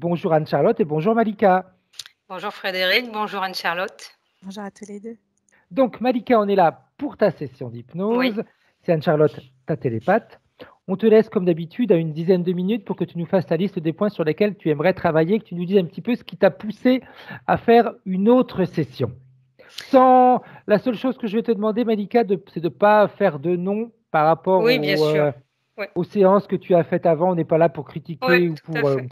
Bonjour Anne-Charlotte et bonjour Malika. Bonjour Frédéric, bonjour Anne-Charlotte. Bonjour à tous les deux. Donc Malika, on est là pour ta session Oui. d'hypnose. C'est Anne-Charlotte, ta télépathe. On te laisse comme d'habitude à une dizaine de minutes pour que tu nous fasses ta liste des points sur lesquels tu aimerais travailler, que tu nous dises un petit peu ce qui t'a poussé à faire une autre session. La seule chose que je vais te demander, Malika, c'est de ne pas faire de nom par rapport Oui, bien sûr. Oui. aux séances que tu as faites avant. On n'est pas là pour critiquer Oui, ou tout à fait.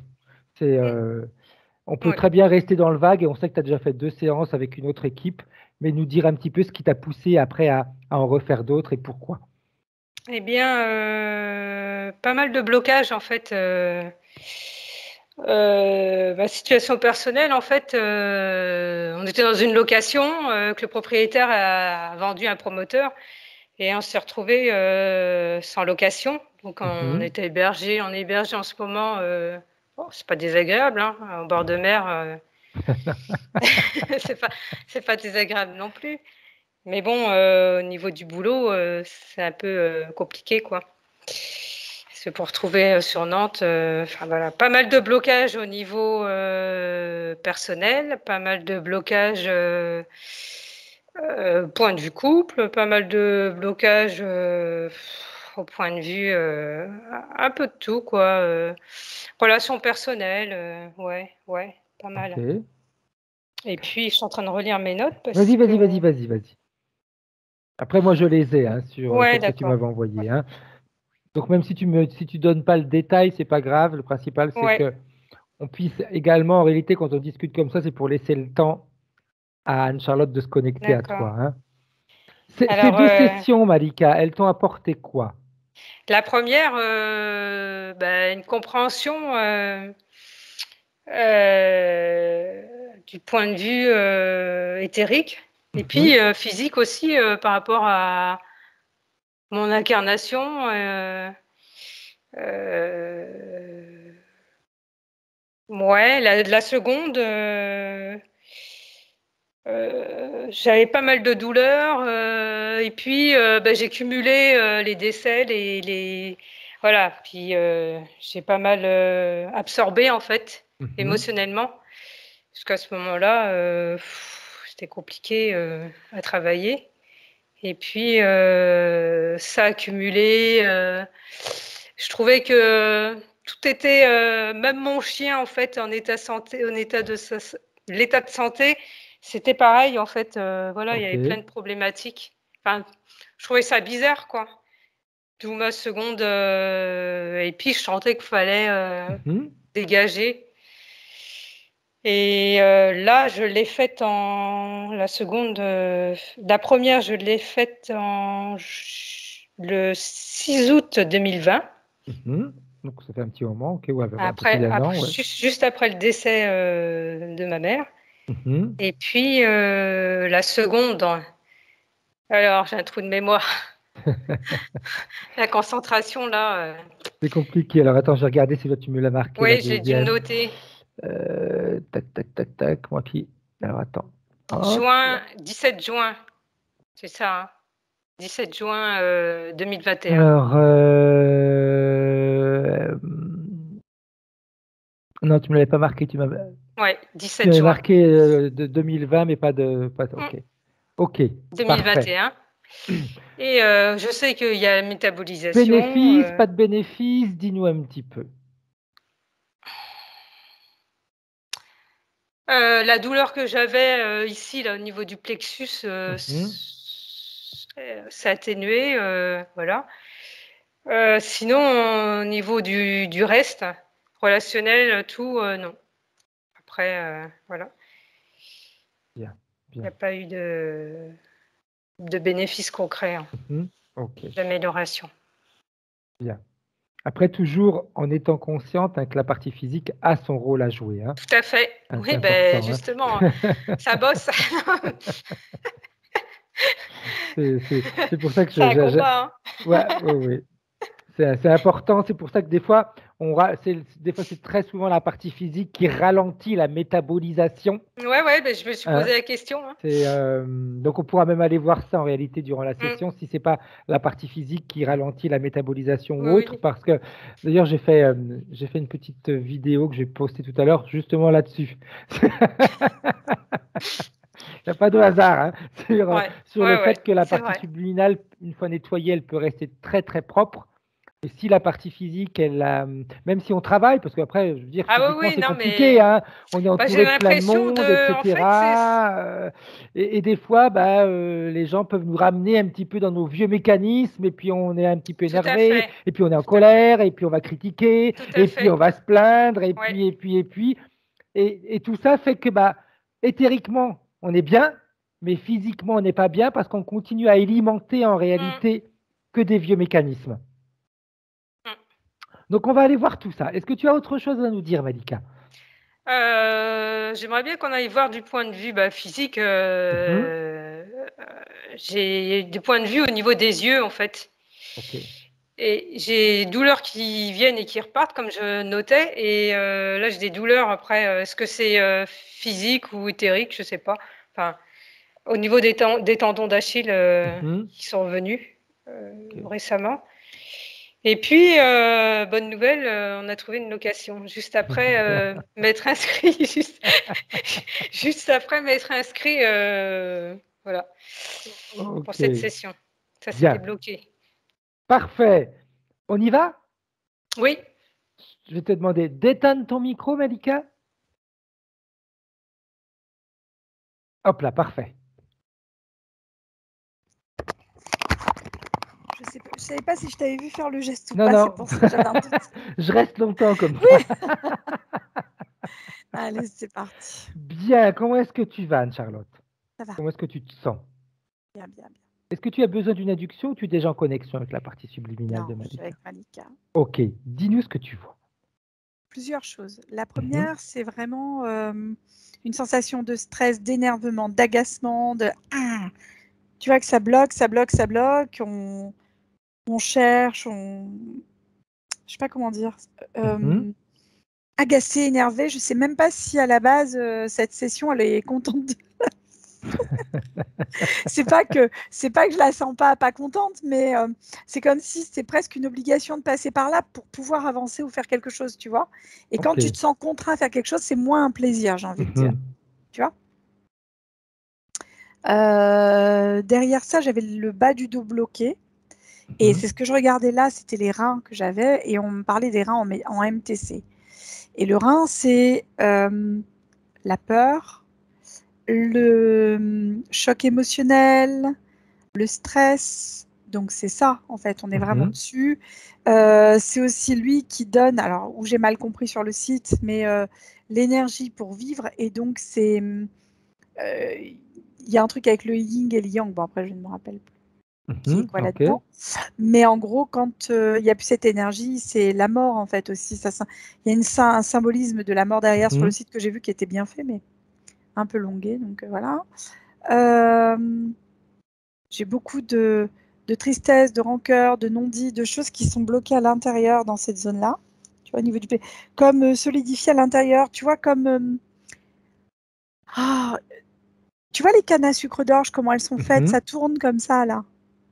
on peut Oui. très bien rester dans le vague et on sait que tu as déjà fait 2 séances avec une autre équipe, mais nous dire un petit peu ce qui t'a poussé après à en refaire d'autres et pourquoi. Eh bien, pas mal de blocages en fait. Ma situation personnelle, en fait, on était dans une location que le propriétaire a vendu à un promoteur et on s'est retrouvé sans location. Donc on était hébergé, on est hébergé en ce moment. Bon, c'est pas désagréable, hein, au bord de mer. c'est pas désagréable non plus. Mais bon, au niveau du boulot, c'est un peu compliqué, quoi. C'est pour retrouver sur Nantes, voilà, pas mal de blocages au niveau personnel, pas mal de blocages point de vue couple, pas mal de blocages au point de vue un peu de tout, quoi. Relations personnelles, ouais, pas mal. Okay. Et puis, je suis en train de relire mes notes. Vas-y. Après, moi, je les ai sur celles que tu m'avais envoyées. Ouais. Hein. Donc, même si tu donnes pas le détail, c'est pas grave. Le principal, c'est que on puisse également, en réalité, quand on discute comme ça, c'est pour laisser le temps à Anne-Charlotte de se connecter à toi. Hein. Ces 2 sessions, Malika, elles t'ont apporté quoi? La première, une compréhension du point de vue éthérique et puis physique aussi par rapport à mon incarnation. La seconde, j'avais pas mal de douleurs et puis j'ai cumulé les décès, voilà. Puis j'ai pas mal absorbé en fait émotionnellement, parce qu'à ce moment-là, c'était compliqué à travailler. Et puis ça a accumulé. Je trouvais que tout était, même mon chien en fait, en état l'état de santé, c'était pareil en fait. Voilà, il y avait plein de problématiques. Enfin, je trouvais ça bizarre, quoi. D'où ma seconde. Et puis je sentais qu'il fallait dégager. Et là, je l'ai faite la seconde. La première, je l'ai faite le 6 août 2020. Donc, ça fait un petit moment. Okay, ouais, juste après le décès de ma mère. Et puis, la seconde, alors j'ai un trou de mémoire. La concentration, là. C'est compliqué. Alors, attends, je vais regarder si tu me l'as marqué. Oui, j'ai dû noter. Tac. Moi qui. Alors, attends. 17 juin. C'est ça, hein. 17 juin 2021. Alors, non, tu ne me l'avais pas marqué. Oui, 17 tu juin. marqué de 2020, mais pas de. Ok. 2021. Et je sais qu'il y a la métabolisation. Bénéfice, pas de bénéfice, dis-nous un petit peu. La douleur que j'avais ici, là, au niveau du plexus, ça a atténué, voilà. Sinon, au niveau du reste, relationnel, tout, non. Après, voilà. Bien. Il n'y a pas eu de bénéfices concrets, d'amélioration. Bien. Après, toujours en étant consciente que la partie physique a son rôle à jouer. Hein. Tout à fait. Oui, justement, ça bosse. C'est pour ça que c'est un combat. Hein. Oui. C'est important, c'est pour ça que des fois, c'est très souvent la partie physique qui ralentit la métabolisation. Ouais, ben, je me suis posé la question. Hein. Donc, on pourra même aller voir ça en réalité durant la session, si ce n'est pas la partie physique qui ralentit la métabolisation ou autre. Oui. Parce que, d'ailleurs, j'ai fait une petite vidéo que j'ai postée tout à l'heure, justement là-dessus. Il n'y a pas de hasard hein, sur le fait que la partie subliminale, une fois nettoyée, elle peut rester très, très propre. Et si la partie physique, même si on travaille, parce qu'après, je veux dire, physiquement, c'est compliqué, mais... hein, on est entouré de plein de monde, etc. En fait, et des fois, les gens peuvent nous ramener un petit peu dans nos vieux mécanismes, et puis on est un petit peu énervé, et puis on est en colère, et puis on va critiquer, et puis on va se plaindre, et puis. Et tout ça fait que, éthériquement, on est bien, mais physiquement, on n'est pas bien, parce qu'on continue à alimenter en réalité que des vieux mécanismes. Donc, on va aller voir tout ça. Est-ce que tu as autre chose à nous dire, Malika? J'aimerais bien qu'on aille voir du point de vue physique. J'ai des points de vue au niveau des yeux, en fait. Okay. Et j'ai des douleurs qui viennent et qui repartent, comme je notais. Et là, j'ai des douleurs après. Est-ce que c'est physique ou éthérique? Je ne sais pas. Enfin, au niveau des tendons d'Achille qui sont revenus récemment. Et puis, bonne nouvelle, on a trouvé une location juste après m'être inscrit, juste après m'être inscrit, voilà, pour cette session. Ça s'est débloqué. Parfait. On y va? Oui. Je vais te demander d'éteindre ton micro, Malika. Hop là, parfait. Je ne savais pas si je t'avais vu faire le geste ou pas, c'est pour ça que j'avais un doute. Je reste longtemps comme ça. Allez, c'est parti. Bien, comment est-ce que tu vas, Anne-Charlotte? Ça va. Comment est-ce que tu te sens? Bien. Est-ce que tu as besoin d'une induction ou tu es déjà en connexion avec la partie subliminale de Malika? Non, je suis avec Malika. Ok, dis-nous ce que tu vois. Plusieurs choses. La première, c'est vraiment une sensation de stress, d'énervement, d'agacement, tu vois que ça bloque. On cherche, je sais pas comment dire. Agacée, énervée. Je sais même pas si à la base cette session elle est contente. C'est pas que je la sens pas contente, mais c'est comme si c'était presque une obligation de passer par là pour pouvoir avancer ou faire quelque chose, tu vois. Et quand tu te sens contraint à faire quelque chose, c'est moins un plaisir, j'ai envie de dire. Tu vois. Derrière ça, j'avais le bas du dos bloqué. Et c'est ce que je regardais là, c'était les reins que j'avais. Et on me parlait des reins en MTC. Et le rein, c'est la peur, le choc émotionnel, le stress. Donc, c'est ça, en fait. On est vraiment dessus. C'est aussi lui qui donne, alors, où j'ai mal compris sur le site, mais l'énergie pour vivre. Et donc, c'est... Il y a un truc avec le yin et le yang. Bon, après, je ne me rappelle plus qui est quoi là-dedans. Mais en gros, quand il n'y a plus cette énergie, c'est la mort, en fait, aussi. Il y a un symbolisme de la mort derrière sur le site que j'ai vu qui était bien fait, mais un peu longué. Donc, voilà. J'ai beaucoup de tristesse, de rancœur, de non-dit, de choses qui sont bloquées à l'intérieur dans cette zone-là. Tu vois, au niveau du comme solidifié à l'intérieur. Tu vois, comme... tu vois les cannes à sucre d'orge, comment elles sont faites? Ça tourne comme ça, là.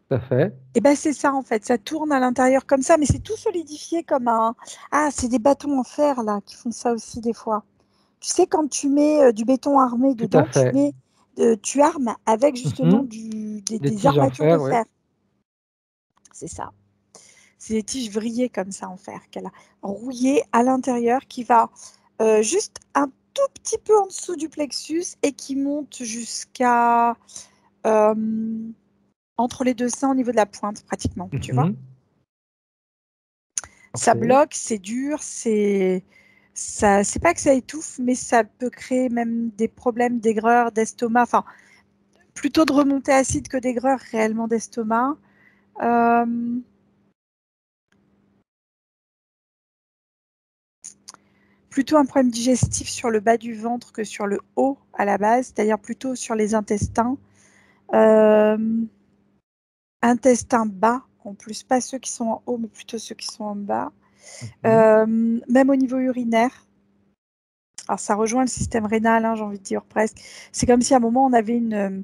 Tout à fait. Et ben c'est ça en fait, ça tourne à l'intérieur comme ça, mais c'est tout solidifié comme un... Ah, c'est des bâtons en fer là qui font ça aussi des fois. Tu sais, quand tu mets du béton armé dedans, tu armes avec justement des armatures de fer. C'est ça. C'est des tiges vrillées comme ça en fer qu'elle a rouillées à l'intérieur qui va juste un tout petit peu en dessous du plexus et qui monte jusqu'à... entre les deux seins au niveau de la pointe, pratiquement, tu vois. Ça bloque, c'est dur, c'est pas que ça étouffe, mais ça peut créer même des problèmes d'aigreur, d'estomac, enfin, plutôt de remontée acide que d'aigreur réellement d'estomac. Plutôt un problème digestif sur le bas du ventre que sur le haut à la base, c'est-à-dire plutôt sur les intestins. Intestin bas, en plus, pas ceux qui sont en haut, mais plutôt ceux qui sont en bas. Même au niveau urinaire. Alors, ça rejoint le système rénal, hein, j'ai envie de dire presque. C'est comme si à un moment, on avait une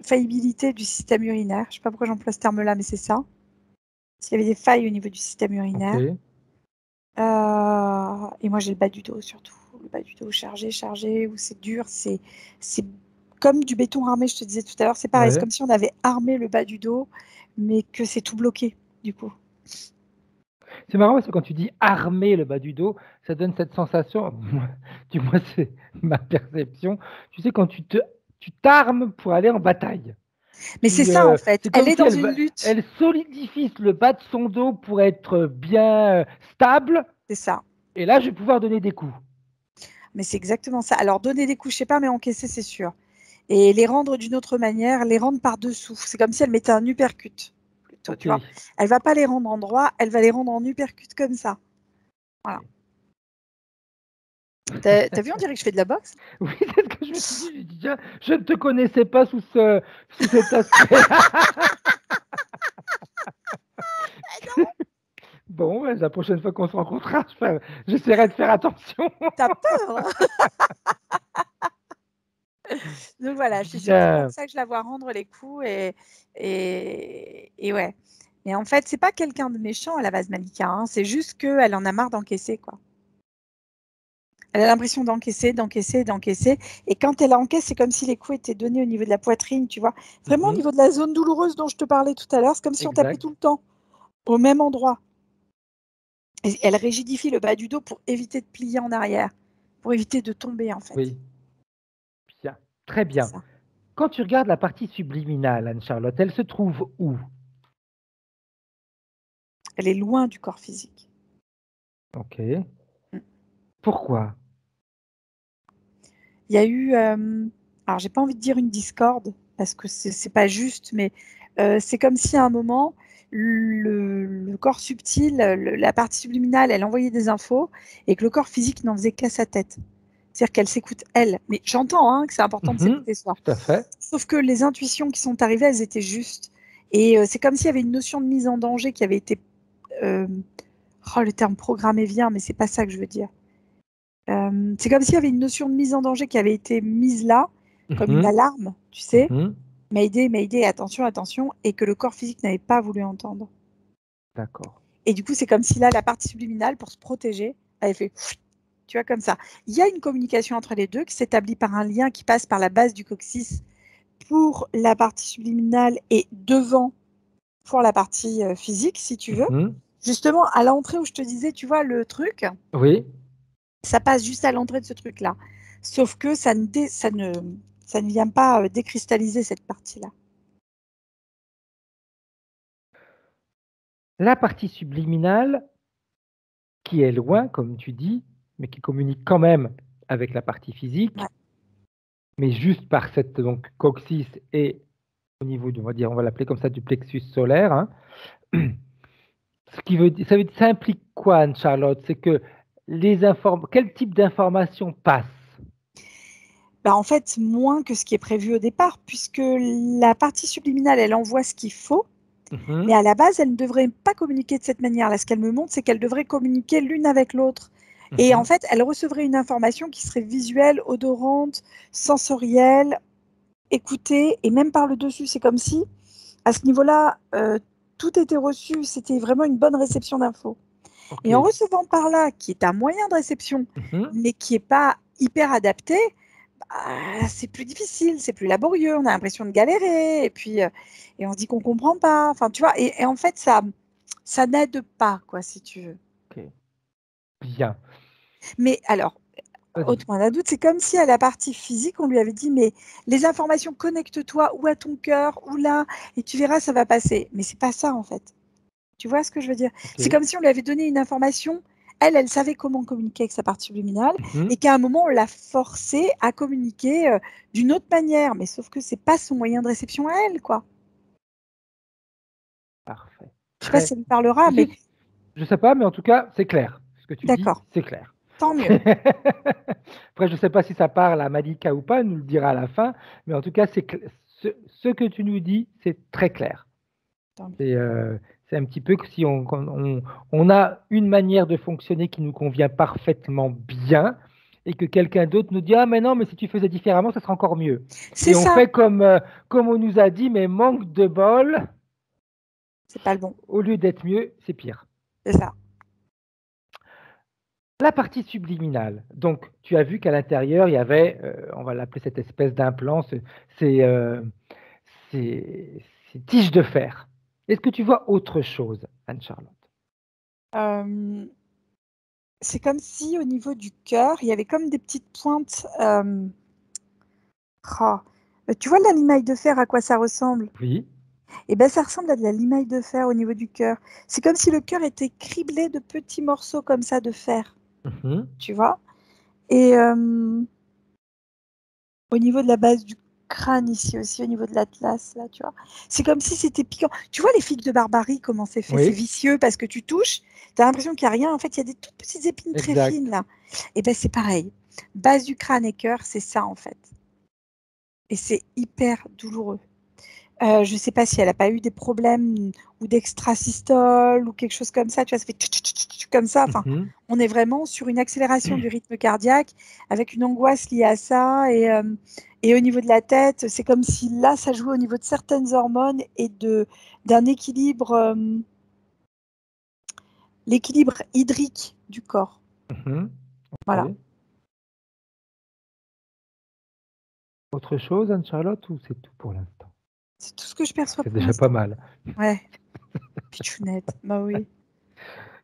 faillibilité du système urinaire. Je ne sais pas pourquoi j'emploie ce terme-là, mais c'est ça. S'il y avait des failles au niveau du système urinaire. Ok. Et moi, j'ai le bas du dos surtout. Le bas du dos chargé, où c'est dur. C'est comme du béton armé, je te disais tout à l'heure. C'est pareil, c'est Ouais. comme si on avait armé le bas du dos, mais que c'est tout bloqué, du coup. C'est marrant parce que quand tu dis armer le bas du dos, ça donne cette sensation, du moins c'est ma perception, tu sais, quand tu t'armes pour aller en bataille. Mais c'est ça, en fait. C'est Elle comme est si dans une lutte. elle solidifie le bas de son dos pour être bien stable, C'est ça. et là, je vais pouvoir donner des coups. Mais c'est exactement ça. Alors, donner des coups, je sais pas, mais encaisser, c'est sûr. Et les rendre d'une autre manière, les rendre par-dessous. C'est comme si elle mettait un uppercut. Plutôt, Ok. tu vois. Elle va pas les rendre en droit, elle va les rendre en uppercut comme ça. Voilà. T'as vu, on dirait que je fais de la boxe. Oui, c'est ce que je me suis dit. J'ai dit, tiens, je ne te connaissais pas sous cet aspect-là. Bon, ouais, la prochaine fois qu'on se rencontrera, j'essaierai de faire attention. T'as peur, hein. Donc voilà, je suis sûre que c'est comme ça que je la vois rendre les coups et ouais. Mais en fait, c'est pas quelqu'un de méchant à la base, Malika, hein. C'est juste qu'elle en a marre d'encaisser, quoi. Elle a l'impression d'encaisser. Et quand elle encaisse, c'est comme si les coups étaient donnés au niveau de la poitrine, tu vois. Vraiment au niveau de la zone douloureuse dont je te parlais tout à l'heure. C'est comme si on tapait Exact. tout le temps au même endroit. Et elle rigidifie le bas du dos pour éviter de plier en arrière, pour éviter de tomber, en fait. Oui. Bien. Très bien. Ça. Quand tu regardes la partie subliminale, Anne-Charlotte, elle se trouve où? Elle est loin du corps physique. Ok. Pourquoi? Il y a eu, alors j'ai pas envie de dire une discorde, parce que c'est pas juste, mais c'est comme si à un moment, le corps subtil, la partie subliminale, elle envoyait des infos, et que le corps physique n'en faisait qu'à sa tête. C'est-à-dire qu'elle s'écoute elle. Mais j'entends hein, que c'est important de s'écouter soi. Tout à fait. Sauf que les intuitions qui sont arrivées, elles étaient justes. Et c'est comme s'il y avait une notion de mise en danger qui avait été... le terme programmé vient, mais c'est pas ça que je veux dire. C'est comme s'il y avait une notion de mise en danger qui avait été mise là, comme une alarme, tu sais. Mayday, attention, attention, et que le corps physique n'avait pas voulu entendre. D'accord. Et du coup, c'est comme si là, la partie subliminale, pour se protéger, avait fait, tu vois, comme ça. Il y a une communication entre les deux qui s'établit par un lien qui passe par la base du coccyx pour la partie subliminale et devant pour la partie physique, si tu veux. Justement, à l'entrée où je te disais, tu vois, le truc, oui. Ça passe juste à l'entrée de ce truc-là. Sauf que ça ne vient pas décristalliser cette partie-là. La partie subliminale, qui est loin, comme tu dis, mais qui communique quand même avec la partie physique, mais juste par cette donc coccyx et au niveau on va l'appeler comme ça, du plexus solaire. Hein. Ce qui ça implique quoi, Anne-Charlotte? C'est que quel type d'informations passent? En fait, moins que ce qui est prévu au départ, puisque la partie subliminale, elle envoie ce qu'il faut, mais à la base, elle ne devrait pas communiquer de cette manière-là. Ce qu'elle me montre, c'est qu'elle devrait communiquer l'une avec l'autre. Et en fait, elle recevrait une information qui serait visuelle, odorante, sensorielle, écoutée, et même par le dessus. C'est comme si, à ce niveau-là, tout était reçu, c'était vraiment une bonne réception d'infos. Okay. Et en recevant par là, qui est un moyen de réception, mais qui n'est pas hyper adapté, c'est plus difficile, c'est plus laborieux, on a l'impression de galérer, et puis et on se dit qu'on ne comprend pas. Enfin, tu vois, et en fait, ça n'aide pas, quoi, si tu veux. Ok. Bien. Mais alors, autre point d'un doute, c'est comme si à la partie physique, on lui avait dit, mais les informations, connecte-toi ou à ton cœur, ou là, et tu verras, ça va passer. Mais c'est pas ça, en fait. Tu vois ce que je veux dire? C'est comme si on lui avait donné une information, elle savait comment communiquer avec sa partie subliminale, et qu'à un moment, on l'a forcée à communiquer d'une autre manière. Mais sauf que c'est pas son moyen de réception à elle, quoi. Parfait. Je sais pas si ça lui parlera, mais... Je sais pas, mais en tout cas, c'est clair. Ce que tu dis, c'est clair. Tant mieux. Après, je ne sais pas si ça parle à Malika ou pas, elle nous le dira à la fin, mais en tout cas, ce que tu nous dis, c'est très clair. C'est un petit peu que si on a une manière de fonctionner qui nous convient parfaitement bien et que quelqu'un d'autre nous dit « Ah, mais non, mais si tu faisais différemment, ça serait encore mieux. » C'est Et on ça. fait comme on nous a dit, mais manque de bol, C'est pas le bon. au lieu d'être mieux, c'est pire. C'est ça. La partie subliminale. Donc, tu as vu qu'à l'intérieur, il y avait, on va l'appeler cette espèce d'implant, ces tiges de fer. Est-ce que tu vois autre chose, Anne-Charlotte? Euh, c'est comme si au niveau du cœur, il y avait comme des petites pointes. Tu vois la limaille de fer, à quoi ça ressemble? Oui. Eh ben, ça ressemble à de la limaille de fer au niveau du cœur. C'est comme si le cœur était criblé de petits morceaux comme ça de fer, tu vois? Et au niveau de la base du crâne ici aussi, au niveau de l'atlas, là, tu vois? C'est comme si c'était piquant. Tu vois les figues de Barbarie, comment c'est fait? Oui. C'est vicieux parce que tu touches, tu as l'impression qu'il n'y a rien. En fait, il y a des toutes petites épines très Exact. fines là. Et ben c'est pareil. Base du crâne et cœur, c'est ça en fait. Et c'est hyper douloureux. Je ne sais pas si elle n'a pas eu des problèmes ou d'extrasystole ou quelque chose comme ça. Tu vois, ça fait comme ça. Enfin, on est vraiment sur une accélération du rythme cardiaque avec une angoisse liée à ça. Et au niveau de la tête, c'est comme si là, ça jouait au niveau de certaines hormones et d'un équilibre, l'équilibre hydrique du corps. Voilà. Autre chose, Anne-Charlotte, ou c'est tout pour l'instant? C'est tout ce que je perçois C'est pour déjà l'instant. pas mal. Ouais. Pichounette, bah oui.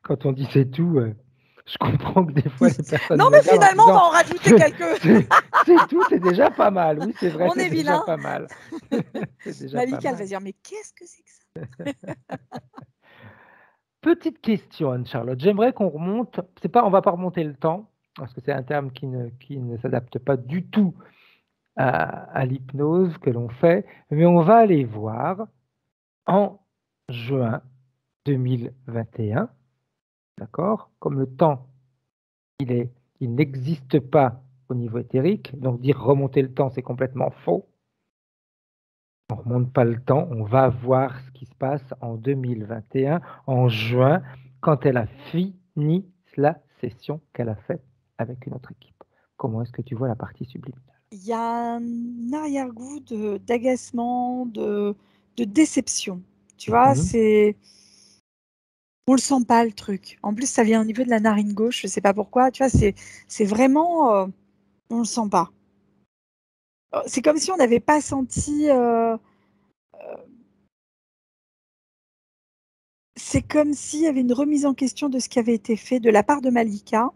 Quand on dit c'est tout, je comprends que des fois les personnes non, nous mais regardent finalement, en on va disant, en rajouter quelques. c'est tout, c'est déjà pas mal. Oui, c'est vrai, On c'est est déjà vilain. pas mal. C'est déjà Malika, pas elle va mal. dire, mais qu'est-ce que c'est que ça? Petite question, Anne-Charlotte. J'aimerais qu'on remonte. On va pas remonter le temps, parce que c'est un terme qui ne s'adapte pas du tout à l'hypnose que l'on fait, mais on va aller voir en juin 2021, d'accord? Comme le temps, il n'existe pas au niveau éthérique, donc dire remonter le temps, c'est complètement faux. On ne remonte pas le temps, on va voir ce qui se passe en 2021, en juin, quand elle a fini la session qu'elle a faite avec une autre équipe. Comment est-ce que tu vois la partie subliminale? Il y a un arrière-goût d'agacement, de déception. Tu vois, on le sent pas le truc. En plus, ça vient au niveau de la narine gauche, je sais pas pourquoi. Tu vois, c'est vraiment, on le sent pas. C'est comme si on n'avait pas senti. C'est comme s'il y avait une remise en question de ce qui avait été fait de la part de Malika.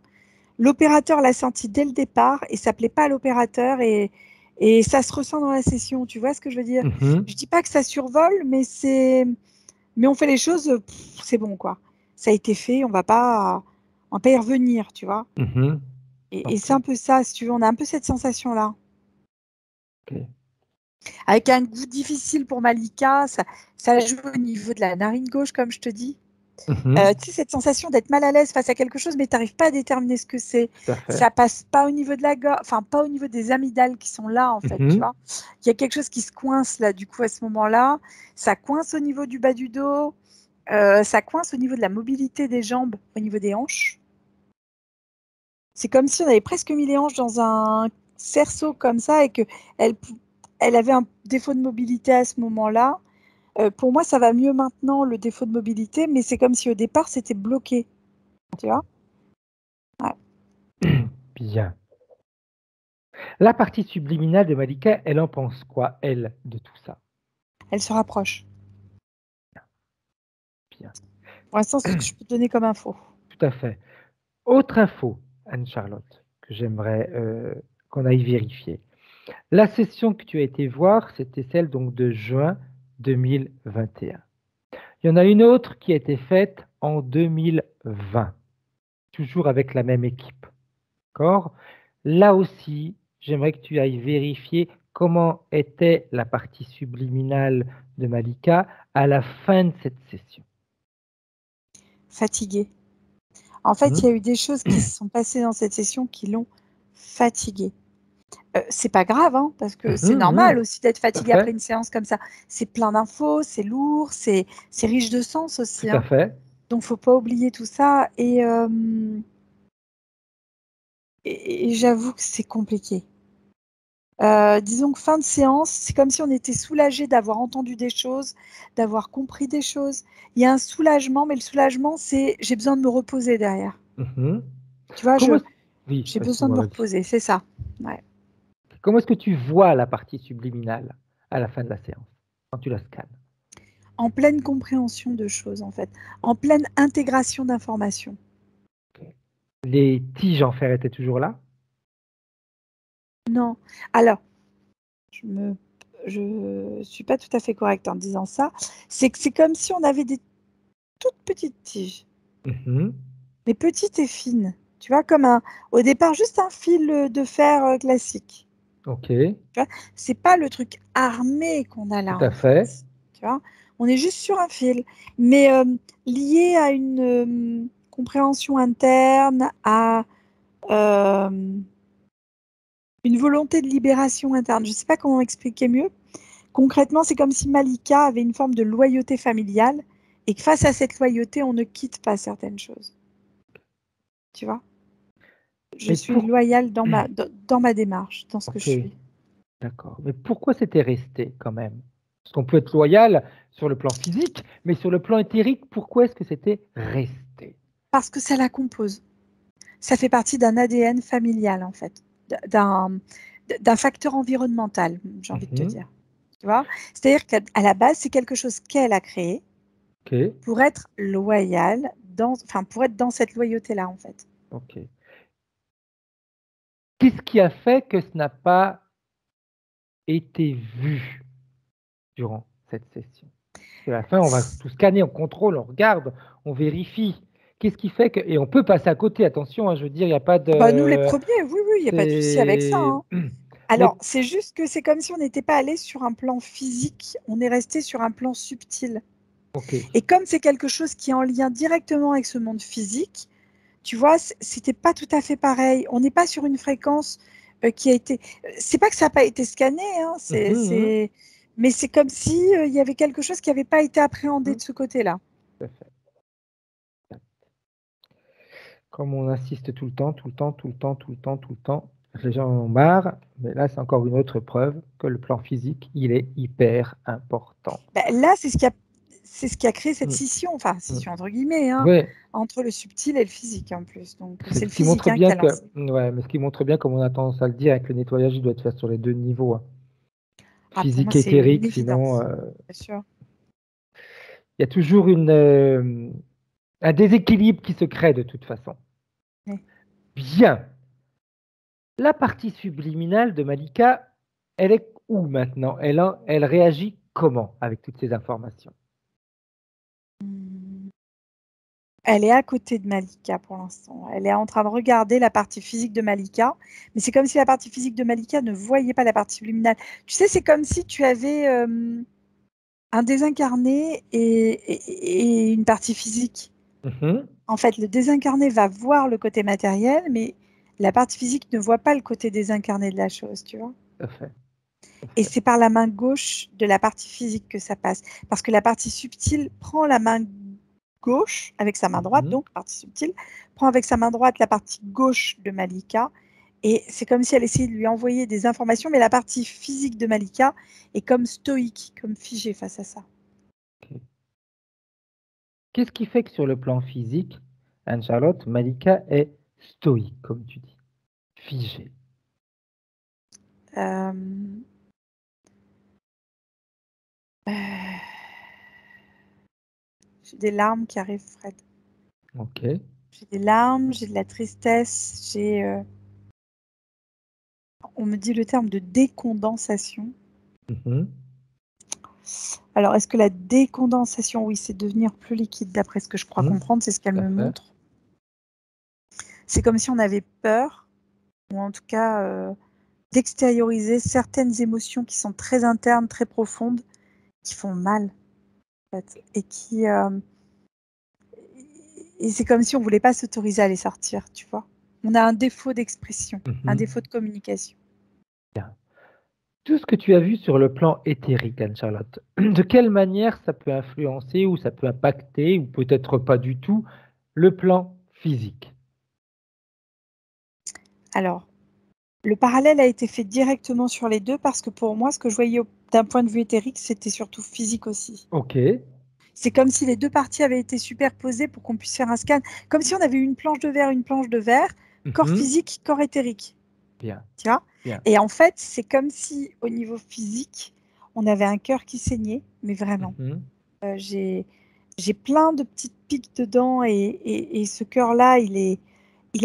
L'opérateur l'a senti dès le départ et ça plaît pas à l'opérateur et ça se ressent dans la session. Tu vois ce que je veux dire? Je dis pas que ça survole, mais on fait les choses, c'est bon quoi. Ça a été fait, on va pas y revenir, tu vois. Et c'est un peu ça, si tu veux, on a un peu cette sensation-là. Avec un goût difficile pour Malika, ça joue au niveau de la narine gauche, comme je te dis. Tu sais, cette sensation d'être mal à l'aise face à quelque chose, mais tu n'arrives pas à déterminer ce que c'est. Ça passe pas au niveau de la gorge, enfin pas au niveau des amygdales qui sont là, en fait, tu vois. Il y a quelque chose qui se coince là, du coup, à ce moment-là. Ça coince au niveau du bas du dos, ça coince au niveau de la mobilité des jambes, au niveau des hanches. C'est comme si on avait presque mis les hanches dans un cerceau comme ça et qu'elle avait un défaut de mobilité à ce moment-là. Pour moi, ça va mieux maintenant, le défaut de mobilité, mais c'est comme si au départ, c'était bloqué. Tu vois? Ouais. Bien. La partie subliminale de Malika, elle en pense quoi, elle, de tout ça? Elle se rapproche. Bien. Pour l'instant, c'est ce que je peux te donner comme info. Tout à fait. Autre info, Anne-Charlotte, que j'aimerais qu'on aille vérifier. La session que tu as été voir, c'était celle donc de juin 2021. Il y en a une autre qui a été faite en 2020, toujours avec la même équipe. D'accord? Là aussi, j'aimerais que tu ailles vérifier comment était la partie subliminale de Malika à la fin de cette session. Fatiguée. En fait, il y a eu des choses qui se sont passées dans cette session qui l'ont fatiguée. C'est pas grave, hein, parce que c'est Mhm, normal mhm, aussi d'être tout à fatigué après fait, une séance comme ça. C'est plein d'infos, c'est lourd, c'est riche de sens tout aussi, à hein. fait. Donc faut pas oublier tout ça. Et j'avoue que c'est compliqué. Disons que fin de séance, c'est comme si on était soulagé d'avoir entendu des choses, d'avoir compris des choses. Il y a un soulagement, mais le soulagement, c'est j'ai besoin de me reposer derrière. Mhm. Tu vois, Comment est-ce... Oui, j'ai besoin de excuse-moi, me vas-y. reposer, c'est ça. Ouais. Comment est-ce que tu vois la partie subliminale à la fin de la séance, quand tu la scannes? En pleine compréhension de choses, en fait, en pleine intégration d'informations. Les tiges en fer étaient toujours là? Non. Alors, je suis pas tout à fait correcte en disant ça. C'est que c'est comme si on avait des toutes petites tiges, Mhm. mais petites et fines. Tu vois, au départ, juste un fil de fer classique. Ok, Tu vois, c'est pas le truc armé qu'on a là, tout à en fait. fait. Tu vois, on est juste sur un fil, mais lié à une compréhension interne, à euh, une volonté de libération interne. Je ne sais pas comment expliquer mieux. Concrètement, c'est comme si Malika avait une forme de loyauté familiale et que face à cette loyauté, on ne quitte pas certaines choses. Tu vois? Je Mais suis pour... loyale dans ma démarche, dans ce que je Ok, suis. d'accord. Mais pourquoi c'était resté quand même? Parce qu'on peut être loyal sur le plan physique, mais sur le plan éthérique, pourquoi est-ce que c'était resté? Parce que ça la compose. Ça fait partie d'un ADN familial, en fait, d'un facteur environnemental, j'ai envie de te Mhm. dire. Tu vois? C'est-à-dire qu'à la base, c'est quelque chose qu'elle a créé Ok, pour être loyale, enfin, pour être dans cette loyauté-là, en fait. ok. Qu'est-ce qui a fait que ce n'a pas été vu durant cette session? Parce qu'à la fin, on va tout scanner, on contrôle, on regarde, on vérifie. Qu'est-ce qui fait que... Et on peut passer à côté, attention, hein, je veux dire, il n'y a pas Bah, nous, les de... premiers, oui, oui, il n'y a pas de souci avec ça, C'est... hein. Alors, Mais... c'est juste que c'est comme si on n'était pas allé sur un plan physique, on est resté sur un plan subtil. Ok. Et comme c'est quelque chose qui est en lien directement avec ce monde physique, tu vois, c'était pas tout à fait pareil. On n'est pas sur une fréquence qui a été. C'est pas que ça n'a pas été scanné, hein, Mhm, mhm. mais c'est comme si il y avait quelque chose qui n'avait pas été appréhendé Mhm, de ce côté-là. tout à fait. Comme on insiste tout le temps, tout le temps, tout le temps, tout le temps, tout le temps, les gens en ont marre, mais là, c'est encore une autre preuve que le plan physique, il est hyper important. Ben, là, c'est ce qui a créé cette Mm, scission, enfin mm. scission entre guillemets, hein, Ouais, entre le subtil et le physique en plus. Donc c'est c'est le ce qui physique montre qui bien a que, lancé. ouais, mais ce qui montre bien, comme on a tendance à le dire, avec le nettoyage, il doit être fait sur les deux niveaux, hein. Ah, pour moi, Physique et c'est une éthérique, sinon, évidence, bien sûr. il y a toujours un déséquilibre qui se crée de toute façon. Ouais. Bien. La partie subliminale de Malika, elle est où maintenant? Elle réagit comment avec toutes ces informations? Elle est à côté de Malika pour l'instant. Elle est en train de regarder la partie physique de Malika, mais c'est comme si la partie physique de Malika ne voyait pas la partie subliminale. Tu sais, c'est comme si tu avais un désincarné et une partie physique. Mhm, En fait, le désincarné va voir le côté matériel, mais la partie physique ne voit pas le côté désincarné de la chose, tu vois. tout à fait, tout à Et fait. c'est par la main gauche de la partie physique que ça passe. Parce que la partie subtile prend la main gauche avec sa main droite, Mhm. donc partie subtile, prend avec sa main droite la partie gauche de Malika. Et c'est comme si elle essayait de lui envoyer des informations, mais la partie physique de Malika est comme stoïque, comme figée face à ça. Ok. Qu'est-ce qui fait que sur le plan physique, Anne-Charlotte, Malika est stoïque, comme tu dis, figée? Euh, euh, j'ai des larmes qui arrivent, Fred. Ok. J'ai des larmes, j'ai de la tristesse, on me dit le terme de décondensation. Mhm. Alors, est-ce que la décondensation, oui, c'est devenir plus liquide, d'après ce que je crois Mhm. comprendre, c'est ce qu'elle Tout à me fait. montre. C'est comme si on avait peur, ou en tout cas d'extérioriser certaines émotions qui sont très internes, très profondes, qui font mal, en fait, et c'est comme si on voulait pas s'autoriser à les sortir, tu vois. On a un défaut d'expression, un Mhm. défaut de communication. Tout ce que tu as vu sur le plan éthérique, Anne-Charlotte, de quelle manière ça peut influencer ou ça peut impacter, ou peut-être pas du tout, le plan physique? Alors, le parallèle a été fait directement sur les 2 parce que pour moi, ce que je voyais d'un point de vue éthérique, c'était surtout physique aussi. Ok. C'est comme si les 2 parties avaient été superposées pour qu'on puisse faire un scan, comme si on avait eu une planche de verre, corps Mhm. physique, corps éthérique, Bien, tu vois? bien. Et en fait, c'est comme si au niveau physique, on avait un cœur qui saignait, mais vraiment. Mhm. J'ai plein de petites piques dedans et ce cœur-là, il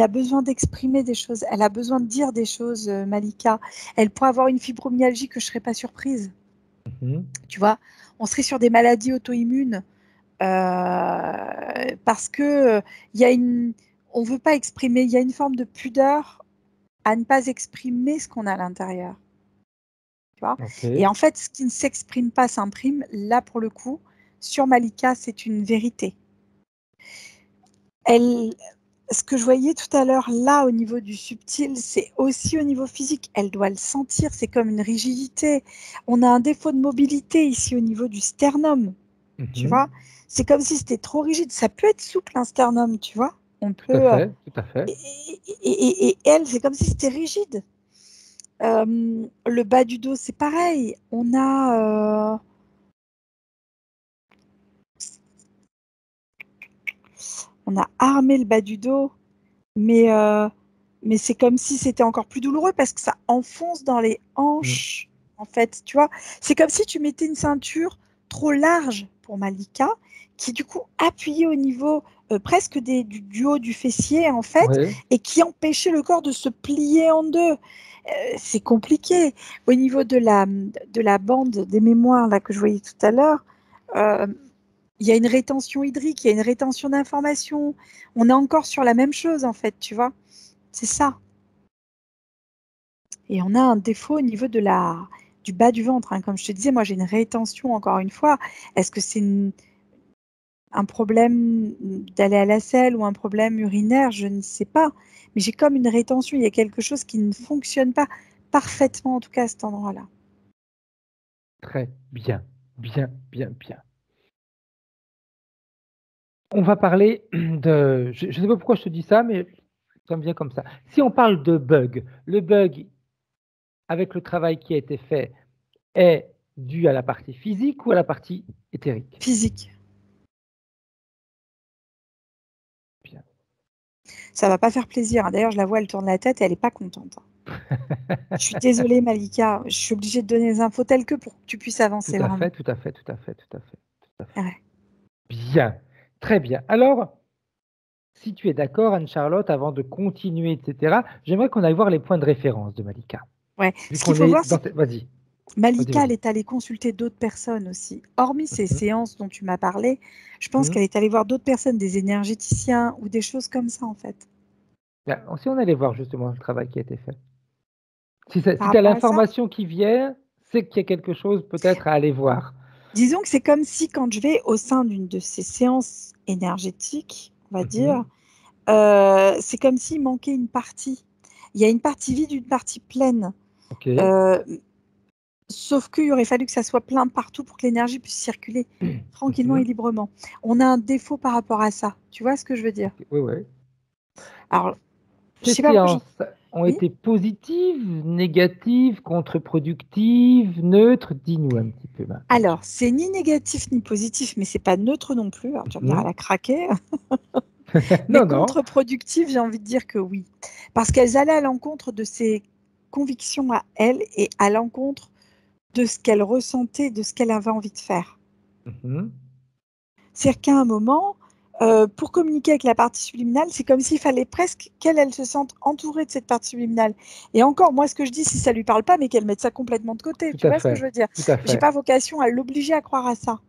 a besoin d'exprimer des choses. Elle a besoin de dire des choses, Malika. Elle pourrait avoir une fibromyalgie que je ne serais pas surprise. Mhm. Tu vois, on serait sur des maladies auto-immunes parce que il y a une, on veut pas exprimer. Il y a une forme de pudeur à ne pas exprimer ce qu'on a à l'intérieur. Tu vois. Ok. Et en fait, ce qui ne s'exprime pas s'imprime. Là, pour le coup, sur Malika, c'est une vérité. Elle, ce que je voyais tout à l'heure, là, au niveau du subtil, c'est aussi au niveau physique. Elle doit le sentir, c'est comme une rigidité. On a un défaut de mobilité ici au niveau du sternum, tu Mhm. vois. C'est comme si c'était trop rigide. Ça peut être souple, un sternum, tu vois. On Tout à peut. fait, tout à fait. Et elle, c'est comme si c'était rigide. Le bas du dos, c'est pareil. On a armé le bas du dos, mais, euh, mais c'est comme si c'était encore plus douloureux parce que ça enfonce dans les Mm. hanches, en fait, tu vois. C'est comme si tu mettais une ceinture trop large pour Malika, qui du coup appuyait au niveau presque du haut du fessier, en fait, Ouais. et qui empêchait le corps de se plier en deux. C'est compliqué. Au niveau de la bande des mémoires là, que je voyais tout à l'heure, euh, il y a une rétention hydrique, il y a une rétention d'informations. On est encore sur la même chose, en fait, tu vois. C'est ça. Et on a un défaut au niveau du bas du ventre, hein. Comme je te disais, moi, j'ai une rétention, encore une fois. Est-ce que c'est un problème d'aller à la selle ou un problème urinaire? Je ne sais pas. Mais j'ai comme une rétention. Il y a quelque chose qui ne fonctionne pas parfaitement, en tout cas, à cet endroit-là. Très bien, bien, bien, bien. On va parler de... Je ne sais pas pourquoi je te dis ça, mais ça me vient comme ça. Si on parle de bug, le bug, avec le travail qui a été fait, est dû à la partie physique ou à la partie éthérique? Physique. Bien. Ça va pas faire plaisir, hein. D'ailleurs, je la vois, elle tourne la tête et elle n'est pas contente, hein. Je suis désolée, Malika. Je suis obligée de donner les infos telles que pour que tu puisses Tout avancer à fait, vraiment. tout à fait, tout à fait, tout à fait, tout à fait. Ouais. Bien, très bien. Alors, si tu es d'accord, Anne-Charlotte, avant de continuer, etc., j'aimerais qu'on aille voir les points de référence de Malika. Ouais. Vu Ce qu'il qu'on faut est voir, dans c'est que Vas-y, vas-y, Malika, elle vas-y. est allée consulter d'autres personnes aussi. Hormis ces Mhm, séances dont tu m'as parlé, je pense mhm. qu'elle est allée voir d'autres personnes, des énergéticiens ou des choses comme ça, en fait. Bien, si on allait voir justement le travail qui a été fait. Si Par tu as rapport à ça, l'information qui vient, c'est qu'il y a quelque chose peut-être à aller voir. disons que c'est comme si quand je vais au sein d'une de ces séances énergétiques, on va dire, Mhm. c'est comme s'il manquait une partie. Il y a une partie vide, une partie pleine. Ok. Euh, Sauf qu'il aurait fallu que ça soit plein partout pour que l'énergie puisse circuler tranquillement et Mhm. librement. On a un défaut par rapport à ça. Tu vois ce que je veux dire? Ok, oui, oui. Alors, je Ces sais pas pourquoi je... séances ont Oui. été positives, négatives, contre-productives, neutres? Dis-nous un petit peu maintenant. Alors, c'est ni négatif ni positif, mais c'est pas neutre non plus. Alors, tu vas me dire, elle Mhm. a craqué. Mais Non, non. contre-productif, j'ai envie de dire que oui. Parce qu'elles allaient à l'encontre de ses convictions à elle et à l'encontre de ce qu'elle ressentait, de ce qu'elle avait envie de faire. Mhm. C'est-à-dire qu'à un moment, pour communiquer avec la partie subliminale, c'est comme s'il fallait presque qu'elle se sente entourée de cette partie subliminale. Et encore, moi, ce que je dis, si ça lui parle pas, mais qu'elle mette ça complètement de côté. Tout Tu à vois ce que fait. je veux dire? Tout à J'ai fait. pas vocation à l'obliger à croire à ça.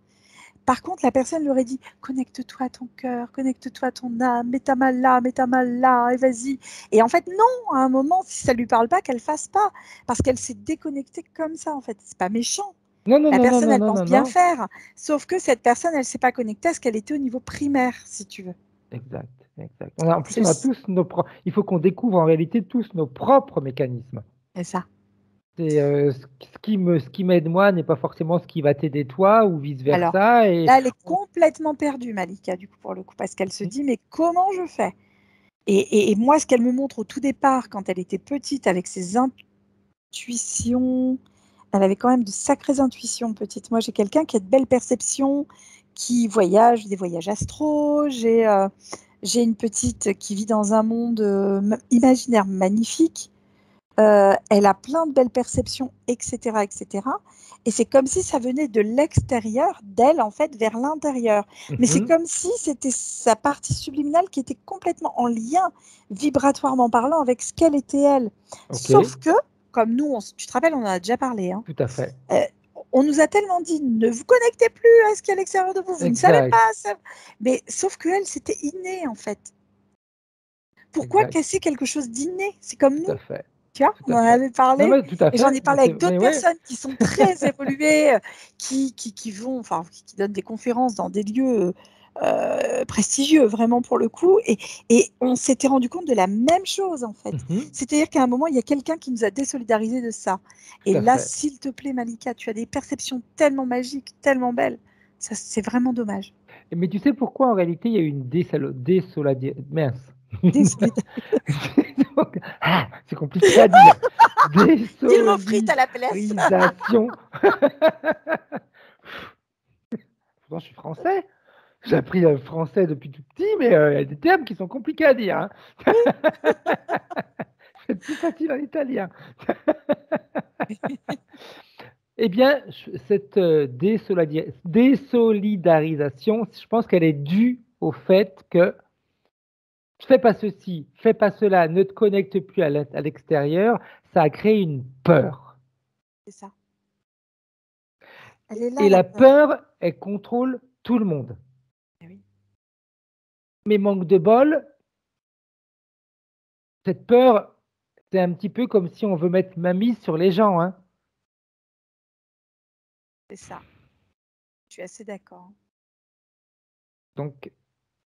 Par contre, la personne lui aurait dit connecte-toi à ton cœur, connecte-toi à ton âme, mets ta main là, et vas-y. Et en fait, non, à un moment, si ça lui parle pas, qu'elle fasse pas. Parce qu'elle s'est déconnectée comme ça, en fait. C'est pas méchant. Non, non, La non, non, personne, non, elle non, pense non, bien non. faire. Sauf que cette personne, elle s'est pas connectée à ce qu'elle était au niveau primaire, si tu veux. Exact, exact. En plus, C'est on a tous nos propres. Il faut qu'on découvre en réalité tous nos propres mécanismes. ça. Ce qui m'aide moi n'est pas forcément ce qui va t'aider toi ou vice Alors, versa. Et là, elle est complètement perdue, Malika, du coup, pour le coup, parce qu'elle se dit, mais comment je fais? Et moi, ce qu'elle me montre au tout départ, quand elle était petite, avec ses intuitions, elle avait quand même de sacrées intuitions petite. Moi, j'ai quelqu'un qui a de belles perceptions, qui voyage, des voyages astro. J'ai une petite qui vit dans un monde imaginaire magnifique. Elle a plein de belles perceptions, etc., etc. Et c'est comme si ça venait de l'extérieur, d'elle, en fait, vers l'intérieur. Mais c'est comme si c'était sa partie subliminale qui était complètement en lien, vibratoirement parlant, avec ce qu'elle était elle. Sauf que, comme nous, tu te rappelles, on en a déjà parlé, hein, tout à fait. on nous a tellement dit, ne vous connectez plus à ce qu'il y a à l'extérieur de vous, vous ne savez pas ça. Mais sauf que elle, c'était inné, en fait. Pourquoi casser quelque chose d'inné? C'est comme nous. Tout à fait. Tu vois, on en avait parlé, non, tout à fait. Et j'en ai parlé avec d'autres personnes qui sont très évoluées, qui donnent des conférences dans des lieux prestigieux, vraiment pour le coup, et on s'était rendu compte de la même chose, en fait. C'est-à-dire qu'à un moment, il y a quelqu'un qui nous a désolidarisé de ça. Et là, s'il te plaît, Malika, tu as des perceptions tellement magiques, tellement belles. Ça, c'est vraiment dommage. Mais tu sais pourquoi, en réalité, il y a eu une c'est compliqué à dire. Dis le mot frite à la place. Pourtant, je suis français. J'ai appris le français depuis tout petit, mais il y a des termes qui sont compliqués à dire. Hein. C'est plus facile en italien. Eh bien, cette désolidarisation, je pense qu'elle est due au fait que fais pas ceci, fais pas cela, ne te connecte plus à l'extérieur, ça a créé une peur. C'est ça. Elle est là, et la peur, elle contrôle tout le monde. Oui. Mais manque de bol, cette peur, c'est un petit peu comme si on veut mettre ma mise sur les gens. Hein. C'est ça. Je suis assez d'accord. Donc,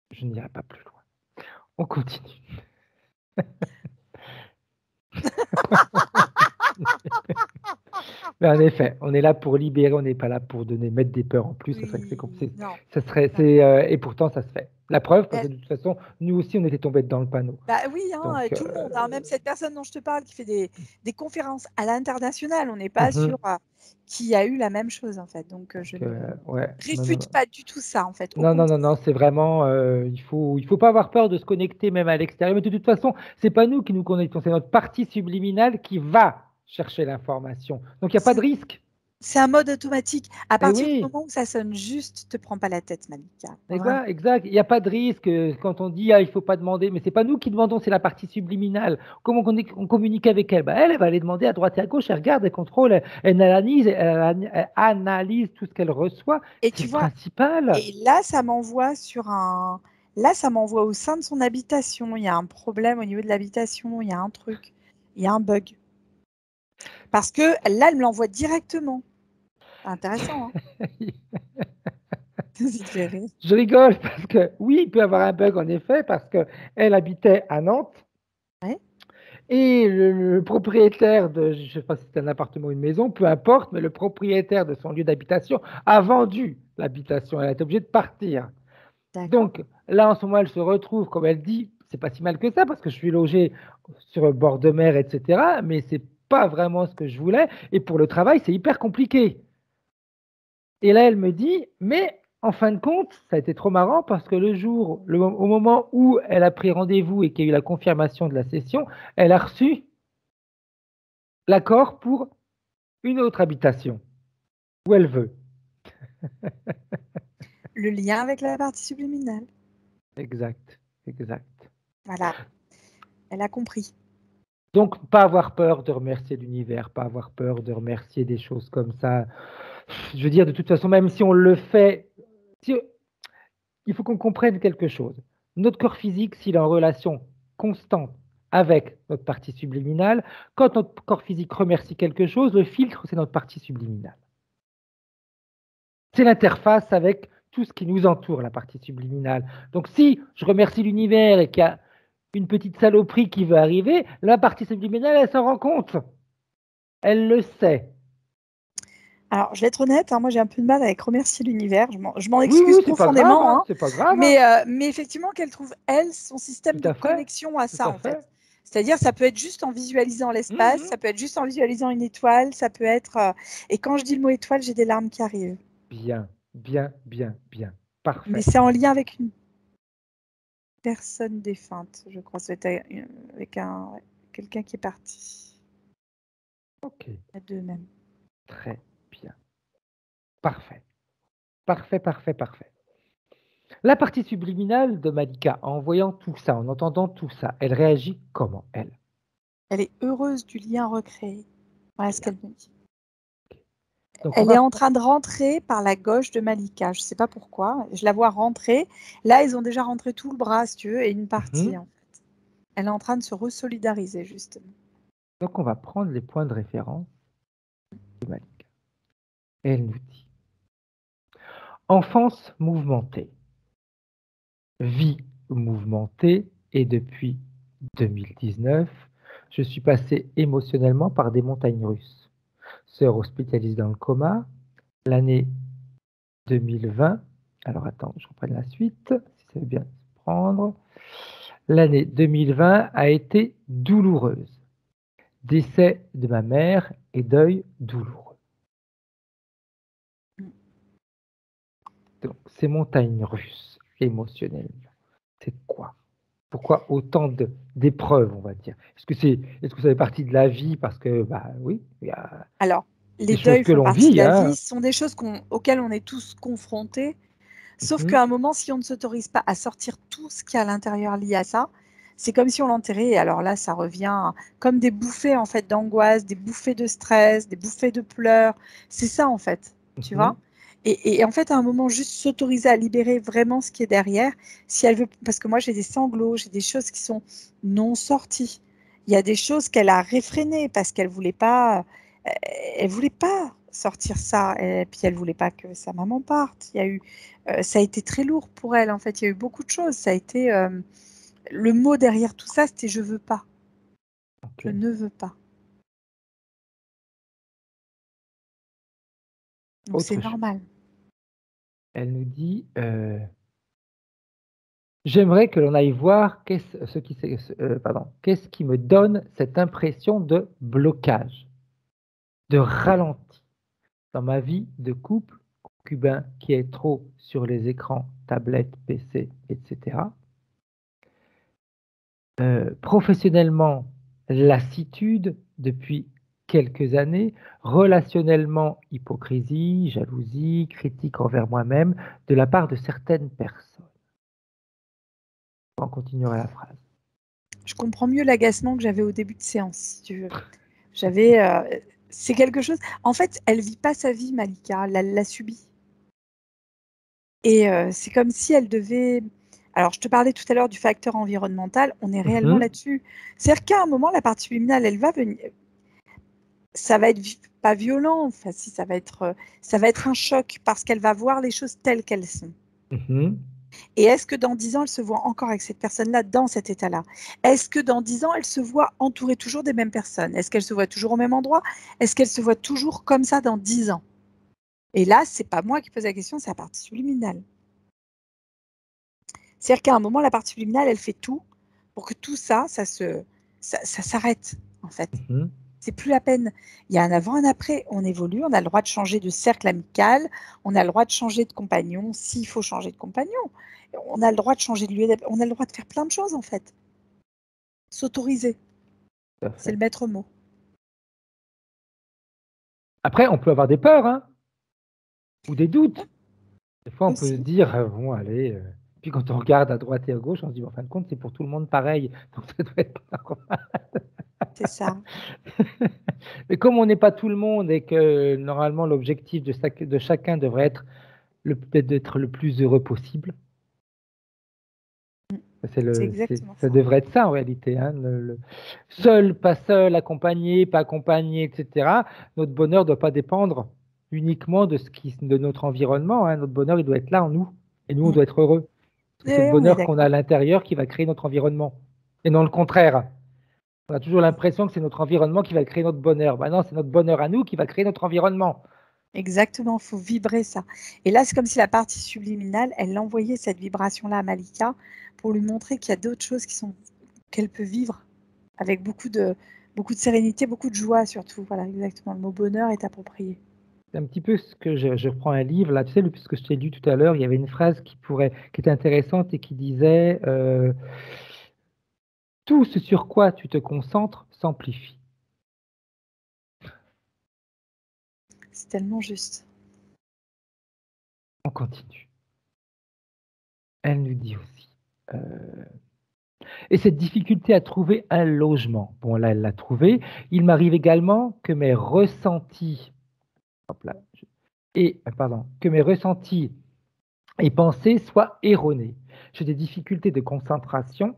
je n'irai pas plus loin. On continue. Mais en effet, on est là pour libérer, on n'est pas là pour mettre des peurs en plus. Et pourtant, ça se fait. La preuve, parce que de toute façon, nous aussi, on était tombés dans le panneau. Bah oui, hein, tout le monde. Hein, même cette personne dont je te parle qui fait des conférences à l'international, on n'est pas sûr qui a eu la même chose, en fait. Donc, je ne réfute pas du tout ça, en fait. Non, c'est vraiment, il faut pas avoir peur de se connecter même à l'extérieur. Mais de toute façon, c'est pas nous qui nous connectons, c'est notre partie subliminale qui va chercher l'information. Donc, il n'y a pas de risque. C'est un mode automatique. À partir du moment où ça sonne juste, te prends pas la tête, Malika. Exact. Il n'y a pas de risque quand on dit il ne faut pas demander, mais c'est pas nous qui demandons, c'est la partie subliminale. Comment on communique avec elle? Elle va aller demander à droite et à gauche, elle regarde, elle contrôle, elle analyse tout ce qu'elle reçoit. Et tu vois, principal. Et là, ça m'envoie au sein de son habitation. Il y a un problème au niveau de l'habitation, il y a un truc, il y a un bug. Parce que là, elle me l'envoie directement. Intéressant, hein. Je rigole parce que oui, il peut y avoir un bug en effet, parce qu'elle habitait à Nantes. Ouais. Et le propriétaire je ne sais pas si c'est un appartement ou une maison, peu importe, mais le propriétaire de son lieu d'habitation a vendu l'habitation. Elle a été obligée de partir. Donc là, en ce moment, elle se retrouve, comme elle dit, c'est pas si mal que ça, parce que je suis logé sur le bord de mer, etc. Mais c'est pas vraiment ce que je voulais. Et pour le travail, c'est hyper compliqué. Et là, elle me dit, mais en fin de compte, ça a été trop marrant parce que au moment où elle a pris rendez-vous et qu'il y a eu la confirmation de la session, elle a reçu l'accord pour une autre habitation où elle veut. Le lien avec la partie subliminale. Exact. Voilà, elle a compris. Donc, pas avoir peur de remercier l'univers, pas avoir peur de remercier des choses comme ça. Je veux dire, de toute façon, même si on le fait, il faut qu'on comprenne quelque chose. Notre corps physique, s'il est en relation constante avec notre partie subliminale, quand notre corps physique remercie quelque chose, le filtre, c'est notre partie subliminale. C'est l'interface avec tout ce qui nous entoure, la partie subliminale. Donc, si je remercie l'univers et qu'il y a une petite saloperie qui veut arriver, la partie subliminale, elle s'en rend compte. Elle le sait. Alors, je vais être honnête, hein, moi j'ai un peu de mal avec remercier l'univers. Je m'en Oui, excuse oui, c'est pas grave, profondément, hein, c'est pas grave. Hein. mais effectivement qu'elle trouve, elle, son système Tout de à fait, connexion à tout ça, à en fait. fait. C'est-à-dire, ça peut être juste en visualisant l'espace, ça peut être juste en visualisant une étoile, ça peut être... Et quand je dis le mot étoile, j'ai des larmes qui arrivent. Bien, bien, bien, bien. Mais Parfait. c'est en lien avec une personne défunte, je crois. C'était avec quelqu'un qui est parti. Ok, D'eux-mêmes. très bien. Parfait. Parfait, parfait, parfait. La partie subliminale de Malika, en voyant tout ça, en entendant tout ça, elle réagit comment, elle? Elle est heureuse du lien recréé. Voilà ce Bien. qu'elle me dit. Donc on Elle est va... en train de rentrer par la gauche de Malika. Je ne sais pas pourquoi. Je la vois rentrer. Là, ils ont déjà rentré tout le bras, si tu veux, et une partie, en fait. Elle est en train de se resolidariser, justement. Donc on va prendre les points de référence de Malika. Et elle nous dit, enfance mouvementée, vie mouvementée, et depuis 2019, je suis passé émotionnellement par des montagnes russes. Sœur hospitalisée dans le coma, l'année 2020, alors attends, je reprends la suite, si ça veut bien se prendre. L'année 2020 a été douloureuse. Décès de ma mère et deuil douloureux. Donc, ces montagnes russes, émotionnellement, c'est quoi? Pourquoi autant d'épreuves, on va dire? Est-ce que ça fait partie de la vie? Parce que, bah oui, il y a Alors, des les choses deuils que font l'on partie de vit. la Hein. vie. Ce sont des choses auxquelles on est tous confrontés. Sauf Mhm, qu'à un moment, si on ne s'autorise pas à sortir tout ce qu'il y a à l'intérieur lié à ça, c'est comme si on l'enterrait. Et alors là, ça revient comme des bouffées en fait d'angoisse, des bouffées de stress, des bouffées de pleurs. C'est ça en fait, tu vois. mhm, Et en fait, à un moment, juste s'autoriser à libérer vraiment ce qui est derrière. Si elle veut, parce que moi, j'ai des sanglots, j'ai des choses qui sont non sorties. Il y a des choses qu'elle a réfrénées parce qu'elle voulait pas sortir ça. Et puis elle voulait pas que sa maman parte. Il y a eu ça a été très lourd pour elle, en fait. Il y a eu beaucoup de choses. Ça a été le mot derrière tout ça, c'était je veux pas. ok. Je ne veux pas. Donc c'est Autre chose. normal. Elle nous dit, j'aimerais que l'on aille voir qu'est-ce qui me donne cette impression de blocage, de ralenti dans ma vie de couple, concubin qui est trop sur les écrans, tablettes, PC, etc. Professionnellement, lassitude depuis quelques années, relationnellement, hypocrisie, jalousie, critique envers moi-même de la part de certaines personnes. On continuera la phrase. Je comprends mieux l'agacement que j'avais au début de séance, si tu veux. J'avais. C'est quelque chose. En fait, elle vit pas sa vie, Malika. Elle l'a subie. Et c'est comme si elle devait. Alors, je te parlais tout à l'heure du facteur environnemental. On est réellement là-dessus. C'est-à-dire qu'à un moment, la partie luminale, elle va venir. Ça va être pas violent. Enfin, si, ça va être un choc parce qu'elle va voir les choses telles qu'elles sont. Et est-ce que dans 10 ans, elle se voit encore avec cette personne-là dans cet état-là? Est-ce que dans 10 ans, elle se voit entourée toujours des mêmes personnes? Est-ce qu'elle se voit toujours au même endroit? Est-ce qu'elle se voit toujours comme ça dans 10 ans? Et là, c'est pas moi qui pose la question, c'est la partie subliminale. C'est-à-dire qu'à un moment, la partie subliminale, elle fait tout pour que tout ça, ça s'arrête, en fait. C'est plus la peine. Il y a un avant, un après. On évolue, on a le droit de changer de cercle amical, on a le droit de changer de compagnon, s'il faut changer de compagnon. On a le droit de changer de lieu, on a le droit de faire plein de choses, en fait. S'autoriser, c'est le maître mot. Après, on peut avoir des peurs, hein, ou des doutes. Des fois, on peut Aussi. se dire, bon, allez. Puis quand on regarde à droite et à gauche, on se dit, en fin de compte, c'est pour tout le monde pareil. Donc ça doit être pas normal. C'est ça. Mais comme on n'est pas tout le monde et que normalement l'objectif de chacun devrait être d'être le plus heureux possible, ça devrait être ça en réalité. Hein, seul, pas seul, accompagné, pas accompagné, etc. Notre bonheur ne doit pas dépendre uniquement de notre environnement. Hein. Notre bonheur, il doit être là en nous. Et nous, on doit être heureux. Parce que c'est le bonheur qu'on a à l'intérieur qui va créer notre environnement. Et non le contraire. On a toujours l'impression que c'est notre environnement qui va créer notre bonheur. Ben non, c'est notre bonheur à nous qui va créer notre environnement. Exactement, il faut vibrer ça. Et là, c'est comme si la partie subliminale, elle envoyait cette vibration-là à Malika pour lui montrer qu'il y a d'autres choses qu'elle peut vivre avec beaucoup de sérénité, beaucoup de joie surtout. Voilà, exactement. Le mot bonheur est approprié. C'est un petit peu ce que je reprends un livre, là, tu sais, puisque je t'ai lu tout à l'heure, il y avait une phrase qui était intéressante et qui disait tout ce sur quoi tu te concentres s'amplifie. C'est tellement juste. On continue. Elle nous dit aussi. Et cette difficulté à trouver un logement. Bon, là, elle l'a trouvé. Il m'arrive également que mes ressentis, que mes ressentis et pensées soient erronés. J'ai des difficultés de concentration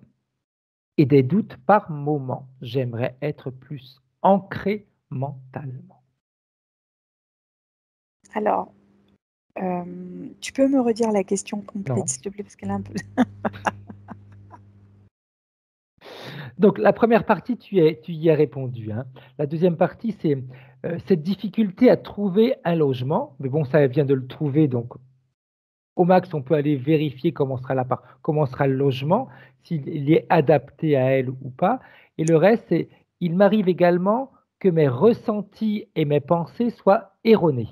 et des doutes par moment. J'aimerais être plus ancré mentalement. Alors, tu peux me redire la question complète, s'il te plaît, parce qu'elle est un peu... Donc, la première partie, tu y as répondu. Hein. La deuxième partie, c'est cette difficulté à trouver un logement. Mais bon, ça elle vient de le trouver, donc au max, on peut aller vérifier comment sera le logement, s'il est adapté à elle ou pas. Et le reste, c'est il m'arrive également que mes ressentis et mes pensées soient erronés.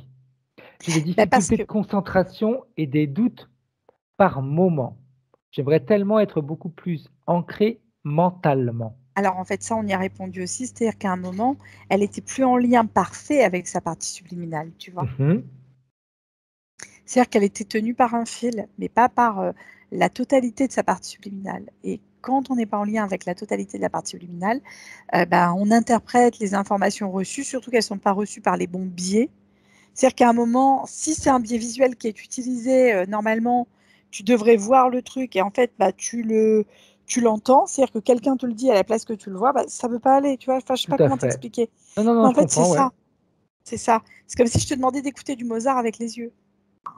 J'ai des difficultés de concentration et des doutes par moment. J'aimerais tellement être beaucoup plus ancré mentalement. Alors, en fait, ça, on y a répondu aussi. C'est-à-dire qu'à un moment, elle n'était plus en lien parfait avec sa partie subliminale, tu vois. C'est-à-dire qu'elle était tenue par un fil, mais pas par la totalité de sa partie subliminale. Et quand on n'est pas en lien avec la totalité de la partie subliminale, on interprète les informations reçues, surtout qu'elles ne sont pas reçues par les bons biais. C'est-à-dire qu'à un moment, si c'est un biais visuel qui est utilisé, normalement, tu devrais voir le truc et en fait, tu l'entends. C'est-à-dire que quelqu'un te le dit à la place que tu le vois, ça ne peut pas aller. Tu vois, je ne sais pas comment t'expliquer. Non, en fait, c'est ça. C'est ça. C'est comme si je te demandais d'écouter du Mozart avec les yeux.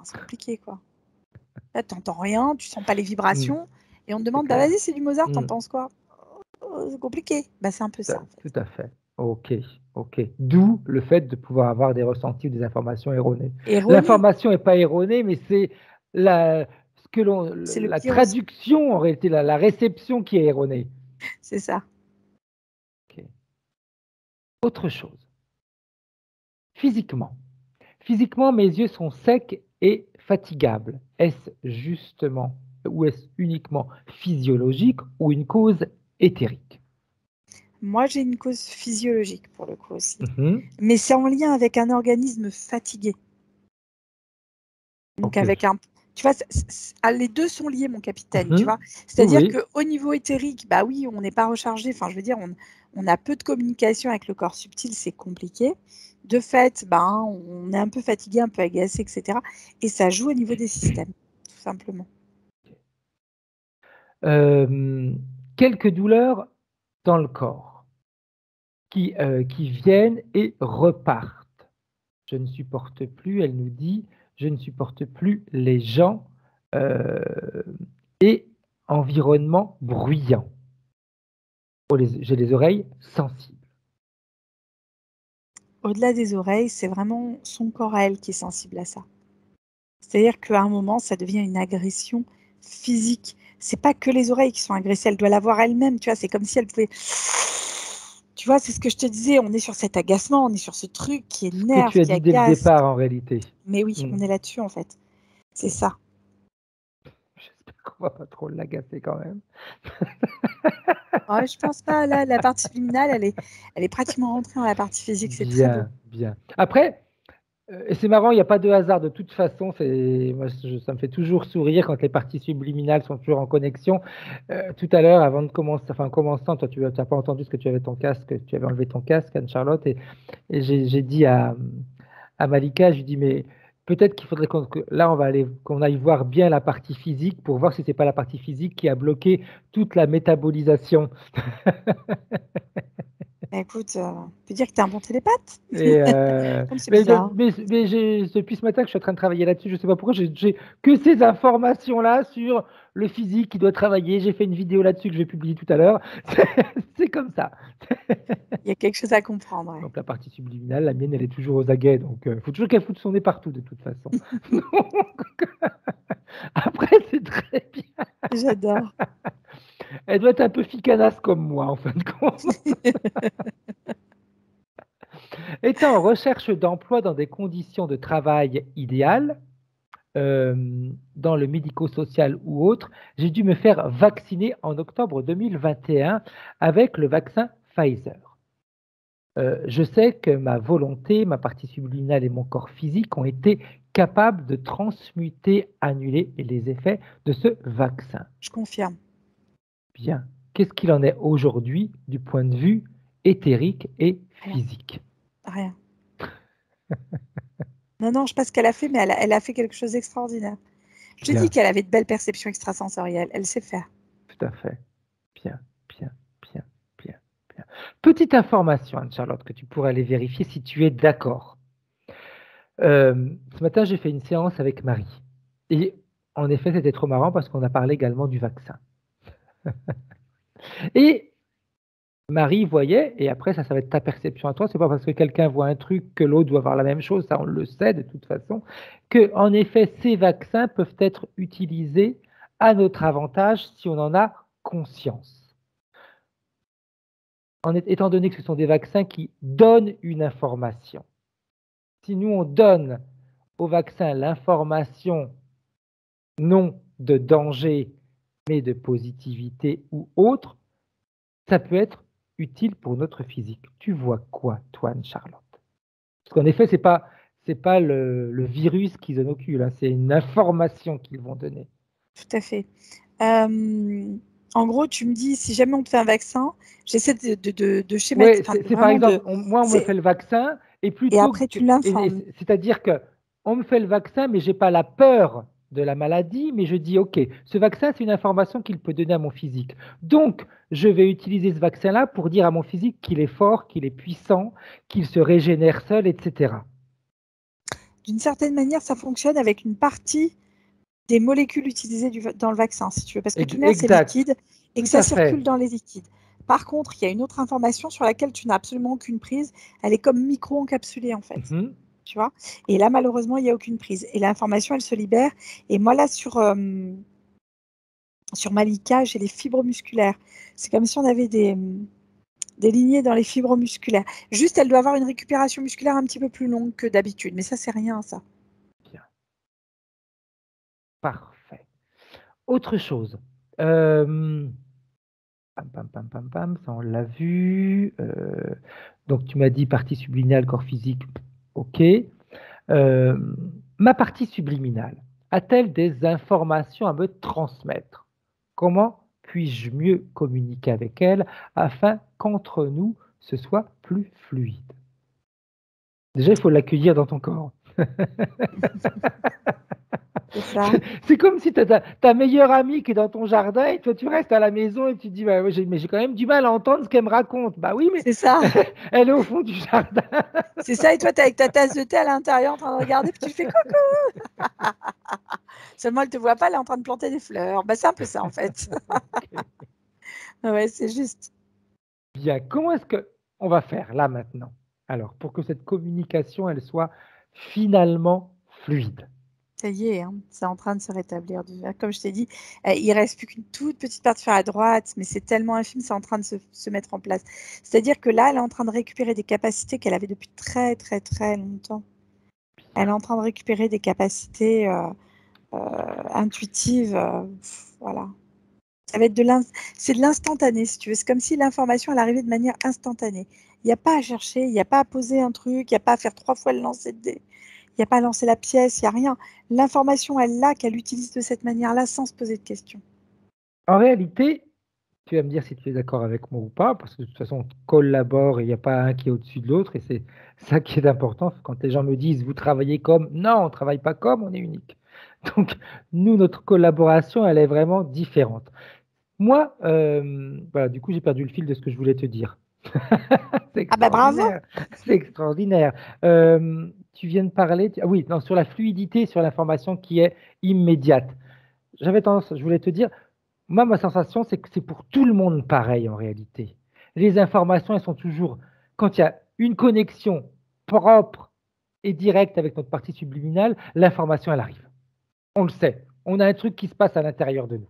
C'est compliqué, quoi. Là, tu n'entends rien, tu sens pas les vibrations, et on te demande, vas-y, c'est du Mozart, t'en penses quoi? C'est compliqué. C'est un peu ça. En fait. Tout à fait. Ok. D'où le fait de pouvoir avoir des ressentis ou des informations erronées. L'information n'est pas erronée, mais c'est la traduction, en réalité, la réception qui est erronée. C'est ça. Okay. Autre chose. Physiquement, mes yeux sont secs et fatigables. Est-ce justement ou est-ce uniquement physiologique ou une cause éthérique? Moi, j'ai une cause physiologique pour le coup aussi. Mais c'est en lien avec un organisme fatigué. Donc avec un... Tu vois, les deux sont liés, mon capitaine, tu vois. C'est-à-dire qu'au niveau éthérique, oui, on n'est pas rechargé. Enfin, je veux dire, on a peu de communication avec le corps subtil, c'est compliqué. De fait, on est un peu fatigué, un peu agacé, etc. Et ça joue au niveau des systèmes, tout simplement. Quelques douleurs dans le corps qui viennent et repartent. Je ne supporte plus, elle nous dit, je ne supporte plus les gens et environnement bruyant. J'ai les oreilles sensibles. Au-delà des oreilles, c'est vraiment son corps à elle qui est sensible à ça. C'est-à-dire qu'à un moment, ça devient une agression physique. C'est pas que les oreilles qui sont agressées, elle doit l'avoir elle-même, tu vois, c'est comme si elle pouvait... Tu vois, c'est ce que je te disais, on est sur cet agacement, on est sur ce truc qui énerve, qui agace. Dès le départ, en réalité. Mais oui, on est là-dessus, en fait. C'est ça. J'espère qu'on va pas trop l'agacer quand même. Ouais, je pense pas. Là, la partie subliminale, elle est pratiquement rentrée dans la partie physique. C'est très beau. Bien. Après, c'est marrant, il n'y a pas de hasard de toute façon. Moi, ça me fait toujours sourire quand les parties subliminales sont toujours en connexion. Tout à l'heure, avant de commencer, en commençant, toi, tu n'as pas entendu ce que tu avais tu avais enlevé ton casque, Anne-Charlotte, et j'ai dit à Malika, je lui dis, mais peut-être qu'il faudrait qu'on aille voir bien la partie physique pour voir si c'est pas la partie physique qui a bloqué toute la métabolisation. Bah, écoute, on peut dire que tu es un bon télépathe. Et Comme c'est mais, bizarre. depuis ce matin que je suis en train de travailler là-dessus, je ne sais pas pourquoi, j'ai que ces informations-là sur le physique qui doit travailler. J'ai fait une vidéo là-dessus que je vais publier tout à l'heure. C'est comme ça. Il y a quelque chose à comprendre. Ouais. Donc la partie subliminale, la mienne, elle est toujours aux aguets. Donc il faut toujours qu'elle foute son nez partout de toute façon. Donc, après, c'est très bien. J'adore. Elle doit être un peu ficanasse comme moi, en fin de compte. Étant en recherche d'emploi dans des conditions de travail idéales, dans le médico-social ou autre, j'ai dû me faire vacciner en octobre 2021 avec le vaccin Pfizer. Je sais que ma volonté, ma partie subliminale et mon corps physique ont été capables de transmuter, annuler les effets de ce vaccin. Je confirme. Bien. Qu'est-ce qu'il en est aujourd'hui du point de vue éthérique et physique? Rien. Non, je sais pas ce qu'elle a fait, mais elle a fait quelque chose d'extraordinaire. Je te Bien. dis qu'elle avait de belles perceptions extrasensorielles. Elle sait faire. Tout à fait. Bien. Petite information, Anne-Charlotte, que tu pourrais aller vérifier si tu es d'accord. Ce matin, j'ai fait une séance avec Marie. Et en effet, c'était trop marrant parce qu'on a parlé également du vaccin. Et Marie voyait, et après, ça va être ta perception à toi, c'est pas parce que quelqu'un voit un truc que l'autre doit voir la même chose, ça on le sait de toute façon, que en effet, ces vaccins peuvent être utilisés à notre avantage si on en a conscience. Étant donné que ce sont des vaccins qui donnent une information. Si nous, on donne au vaccin l'information non de danger, mais de positivité ou autre, ça peut être utile pour notre physique. Tu vois quoi, toi, Anne-Charlotte? Parce qu'en effet, c'est pas le virus qu'ils inoculent, hein, c'est une information qu'ils vont donner. Tout à fait. En gros, tu me dis, si jamais on te fait un vaccin, j'essaie de schématiser. Oui, c'est par exemple, moi, on me fait le vaccin, et plutôt. Et après, tu l'informes. C'est-à-dire qu'on me fait le vaccin, mais je n'ai pas la peur de la maladie, mais je dis, OK, ce vaccin, c'est une information qu'il peut donner à mon physique. Donc, je vais utiliser ce vaccin-là pour dire à mon physique qu'il est fort, qu'il est puissant, qu'il se régénère seul, etc. D'une certaine manière, ça fonctionne avec une partie des molécules utilisées dans le vaccin, si tu veux, parce que tout nerf, c'est liquide et que ça circule dans les liquides. Par contre, il y a une autre information sur laquelle tu n'as absolument aucune prise. Elle est comme micro-encapsulée, en fait. Tu vois. Et là, malheureusement, il n'y a aucune prise. Et l'information, elle se libère. Et moi, là, sur Malika, j'ai les fibres musculaires. C'est comme si on avait des lignées dans les fibres musculaires. Juste, elle doit avoir une récupération musculaire un petit peu plus longue que d'habitude. Mais ça, c'est rien, ça. Bien. Parfait. Autre chose. Ça, on l'a vu. Donc, tu m'as dit partie subliminale, corps physique. OK. Ma partie subliminale a-t-elle des informations à me transmettre? Comment puis-je mieux communiquer avec elle afin qu'entre nous, ce soit plus fluide? Déjà, il faut l'accueillir dans ton corps. C'est comme si tu as ta meilleure amie qui est dans ton jardin et toi tu restes à la maison et tu te dis bah, mais j'ai quand même du mal à entendre ce qu'elle me raconte. Bah oui, mais c'est ça. Elle est au fond du jardin. C'est ça, et toi tu es avec ta tasse de thé à l'intérieur en train de regarder puis tu fais coucou. Seulement elle te voit pas, elle est en train de planter des fleurs. Bah, c'est un peu ça en fait. Ouais, c'est juste. Bien, comment est-ce qu'on va faire là maintenant? Alors, pour que cette communication elle soit finalement fluide. Ça y est, hein, c'est en train de se rétablir. Comme je t'ai dit, il ne reste plus qu'une toute petite partie à droite, mais c'est tellement infime, c'est en train de se mettre en place. C'est-à-dire que là, elle est en train de récupérer des capacités qu'elle avait depuis très, très, très longtemps. Elle est en train de récupérer des capacités intuitives. Voilà. Ça va être c'est de l'instantané, si tu veux. C'est comme si l'information, elle arrivait de manière instantanée. Il n'y a pas à chercher, il n'y a pas à poser un truc, il n'y a pas à faire 3 fois le lancer de dés. Il n'y a pas à lancer la pièce, il n'y a rien. L'information, elle l'a, qu'elle utilise de cette manière-là sans se poser de questions. En réalité, tu vas me dire si tu es d'accord avec moi ou pas, parce que de toute façon, on collabore et il n'y a pas un qui est au-dessus de l'autre, et c'est ça qui est important. Quand les gens me disent, vous travaillez comme, non, on ne travaille pas comme, on est unique. Donc, nous, notre collaboration, elle est vraiment différente. Moi, voilà, du coup, j'ai perdu le fil de ce que je voulais te dire. C'est Ah bah bravo! extraordinaire. C'est extraordinaire. Tu viens de parler, oui, non, sur la fluidité, sur l'information qui est immédiate. J'avais tendance, je voulais te dire, moi, ma sensation, c'est que c'est pour tout le monde pareil en réalité. Les informations, elles sont toujours, quand il y a une connexion propre et directe avec notre partie subliminale, l'information, elle arrive. On le sait. On a un truc qui se passe à l'intérieur de nous.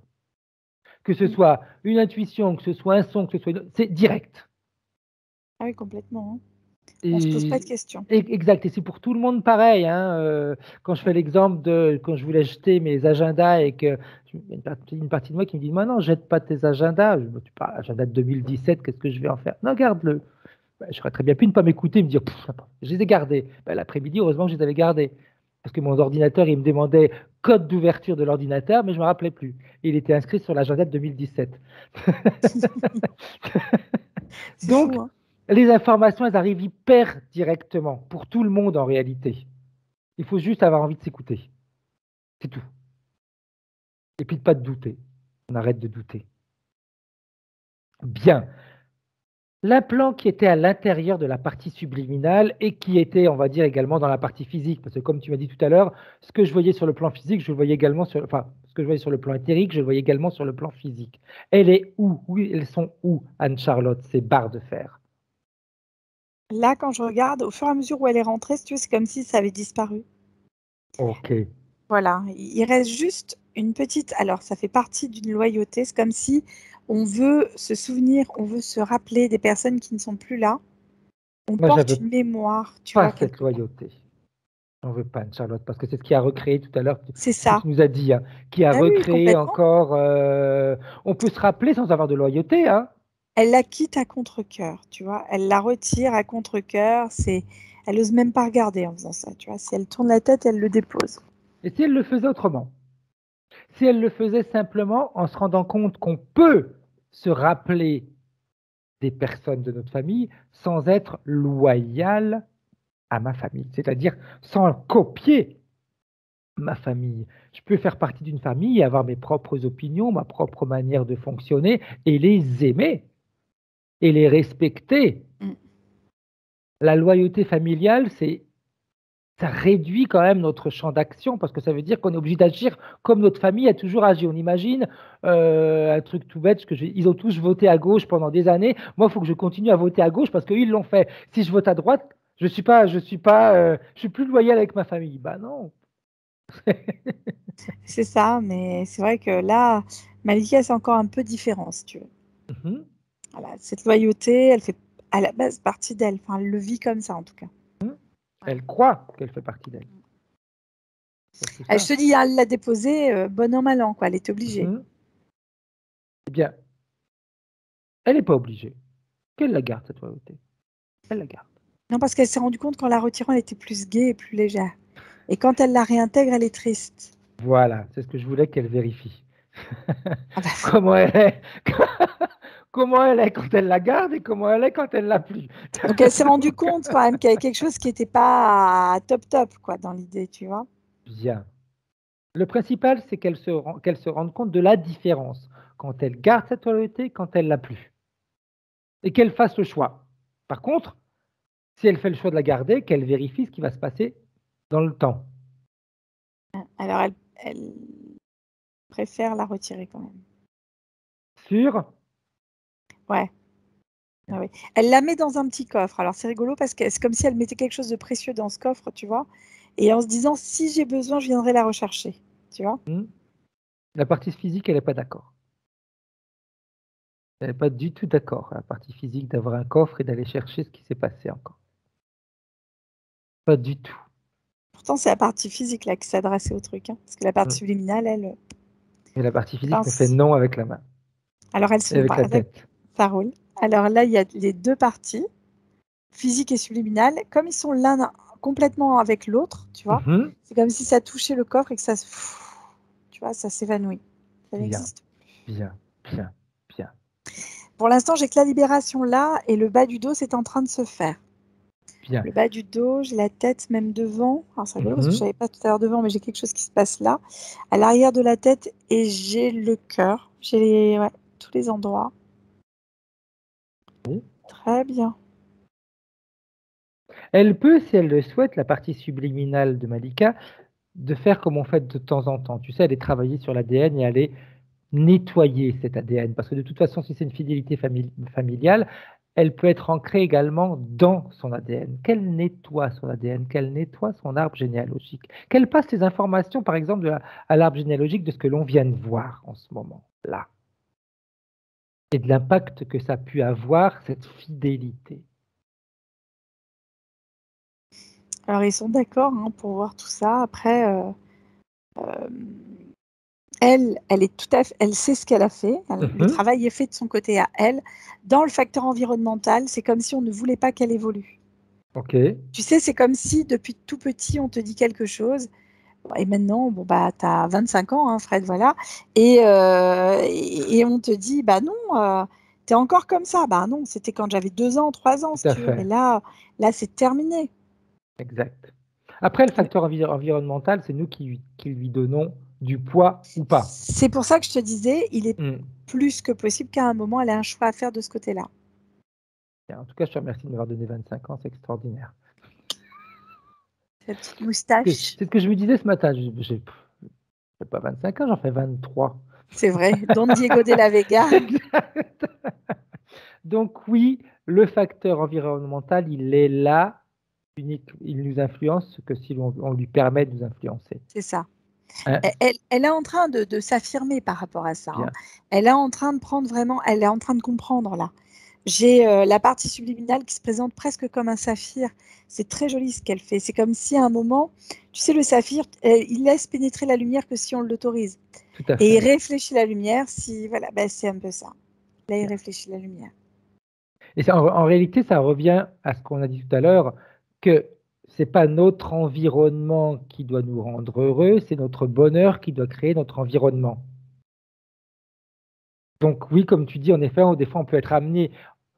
Que ce Mm. soit une intuition, que ce soit un son, que ce soit c'est direct. Ah oui, complètement. Hein. On se pose pas de Et, questions. exact. Et c'est pour tout le monde pareil. Hein. Quand je fais l'exemple de quand je voulais jeter mes agendas et que une partie de moi qui me dit moi non, jette pas tes agendas. Je me dis pas agenda de 2017, qu'est-ce que je vais en faire? Non, garde-le. Ben, j'aurais très bien pu ne pas m'écouter, me dire je les ai gardés. Ben, l'après-midi, heureusement que je les avais gardés. Parce que mon ordinateur, il me demandait code d'ouverture de l'ordinateur, mais je ne me rappelais plus. Il était inscrit sur l'agenda de 2017. C'est Donc, fou, hein. les informations, elles arrivent hyper directement, pour tout le monde en réalité. Il faut juste avoir envie de s'écouter. C'est tout. Et puis de ne pas douter. On arrête de douter. Bien. L'implant qui était à l'intérieur de la partie subliminale et qui était, on va dire, également dans la partie physique, parce que comme tu m'as dit tout à l'heure, ce que je voyais sur le plan physique, je le voyais également sur, enfin, ce que je voyais sur le plan éthérique, je le voyais également sur le plan physique. Elle est où? Oui, elles sont où, Anne-Charlotte, ces barres de fer? Là, quand je regarde, au fur et à mesure où elle est rentrée, si tu veux, c'est comme si ça avait disparu. Ok. Voilà, il reste juste une petite. Alors, ça fait partie d'une loyauté. C'est comme si on veut se souvenir, on veut se rappeler des personnes qui ne sont plus là. On Moi, porte j'avais une mémoire, tu pas vois, cette quelque part. loyauté. J'en veux pas, Anne-Charlotte, parce que c'est ce qui a recréé tout à l'heure, C'est ce que ça. tu nous as dit, hein, qui a Ah oui, recréé complètement. encore. On peut se rappeler sans avoir de loyauté, hein. Elle la quitte à contre-cœur, tu vois. Elle la retire à contre-cœur. Elle ose même pas regarder en faisant ça, tu vois. Si elle tourne la tête, elle le dépose. Et si elle le faisait autrement? Si elle le faisait simplement en se rendant compte qu'on peut se rappeler des personnes de notre famille sans être loyal à ma famille, c'est-à-dire sans copier ma famille. Je peux faire partie d'une famille et avoir mes propres opinions, ma propre manière de fonctionner et les aimer et les respecter. Mm. La loyauté familiale, ça réduit quand même notre champ d'action parce que ça veut dire qu'on est obligé d'agir comme notre famille a toujours agi. On imagine un truc tout bête, ils ont tous voté à gauche pendant des années. Moi, il faut que je continue à voter à gauche parce qu'ils l'ont fait. Si je vote à droite, je suis plus loyal avec ma famille. Bah non. C'est ça, mais c'est vrai que là, Malika, c'est encore un peu différent, si tu veux. Mhm. Voilà, cette loyauté, elle fait à la base partie d'elle. Enfin, elle le vit comme ça, en tout cas. Elle croit qu'elle fait partie d'elle. C'est Je ça. te dis, elle l'a déposé bon an, mal an, quoi. Elle était obligée. Mhm. Eh bien, elle n'est pas obligée. Qu'elle la garde, cette loyauté. Elle la garde. Non, parce qu'elle s'est rendue compte qu'en la retirant, elle était plus gaie et plus légère. Et quand elle la réintègre, elle est triste. Voilà, c'est ce que je voulais qu'elle vérifie. Ah bah, Comment elle est, comment elle est quand elle la garde et comment elle est quand elle l'a plus. donc elle s'est rendue compte quand même qu'il y avait quelque chose qui n'était pas top top, quoi, dans l'idée, tu vois. Bien. Le principal, c'est qu'elle se rende compte de la différence quand elle garde cette loyauté, quand elle l'a plus. Et qu'elle fasse le choix. Par contre, si elle fait le choix de la garder, qu'elle vérifie ce qui va se passer dans le temps. Alors elle préfère la retirer quand même. Sûr? Ouais. Ah oui. Elle la met dans un petit coffre. Alors c'est rigolo parce que c'est comme si elle mettait quelque chose de précieux dans ce coffre, tu vois. Et en se disant, si j'ai besoin, je viendrai la rechercher, tu vois. La partie physique, elle n'est pas d'accord. Elle n'est pas du tout d'accord, la partie physique, d'avoir un coffre et d'aller chercher ce qui s'est passé encore. Pas du tout. Pourtant, c'est la partie physique là qui s'adressait au truc, hein, parce que la partie subliminale, elle Et la partie physique me fait pense. non avec la main Alors elles et sont avec la pareilles, tête. ça roule. Alors là, il y a les deux parties, physique et subliminale, comme ils sont l'un complètement avec l'autre, tu vois. Mhm. C'est comme si ça touchait le coffre et que ça, tu vois, ça s'évanouit. Ça Bien, n'existe plus. bien, bien, bien, Pour l'instant, j'ai que la libération là et le bas du dos, c'est en train de se faire. bien. Le bas du dos, j'ai la tête même devant. Alors c'est rigolo parce que je Mhm. savais pas tout à l'heure devant, mais j'ai quelque chose qui se passe là, à l'arrière de la tête, et j'ai le cœur. J'ai tous les endroits. Très bien. Elle peut, si elle le souhaite, la partie subliminale de Malika, de faire comme on fait de temps en temps. Tu sais, aller travailler sur l'ADN et aller nettoyer cet ADN. Parce que de toute façon, si c'est une fidélité familiale, elle peut être ancrée également dans son ADN. Qu'elle nettoie son ADN, qu'elle nettoie son arbre généalogique, qu'elle passe les informations, par exemple, à l'arbre généalogique de ce que l'on vient de voir en ce moment-là. Et de l'impact que ça a pu avoir, cette fidélité. Alors, ils sont d'accord pour voir tout ça. Après, elle est tout à fait, elle sait ce qu'elle a fait. Le travail est fait de son côté à elle. Dans le facteur environnemental, c'est comme si on ne voulait pas qu'elle évolue. Ok. Tu sais, c'est comme si depuis tout petit, on te dit quelque chose. Et maintenant, bon, bah, tu as 25 ans, Fred, voilà. Et on te dit, bah non, tu es encore comme ça. Bah non, c'était quand j'avais 2 ans, 3 ans, si tu veux. Mais là c'est terminé. Exact. Après, le facteur environnemental, c'est nous qui lui donnons du poids ou pas. C'est pour ça que je te disais, il est plus que possible qu'à un moment, elle ait un choix à faire de ce côté-là. En tout cas, je te remercie de m'avoir donné 25 ans, c'est extraordinaire. La petite moustache. C'est ce que je me disais ce matin. Je n'ai pas 25 ans, j'en fais 23. C'est vrai, Don Diego de la Vega. Donc oui, le facteur environnemental, il est là, unique, il nous influence que si on lui permet de nous influencer. C'est ça. Elle est en train de s'affirmer par rapport à ça. Elle est en train de prendre vraiment, elle est en train de comprendre là. J'ai la partie subliminale qui se présente presque comme un saphir. C'est très joli ce qu'elle fait. C'est comme si à un moment, tu sais, le saphir, il laisse pénétrer la lumière que si on l'autorise. Et il réfléchit la lumière si, voilà, c'est un peu ça. Là, il réfléchit la lumière. Et en réalité, ça revient à ce qu'on a dit tout à l'heure, que c'est pas notre environnement qui doit nous rendre heureux, c'est notre bonheur qui doit créer notre environnement. Donc oui, comme tu dis, en effet, des fois, on peut être amené...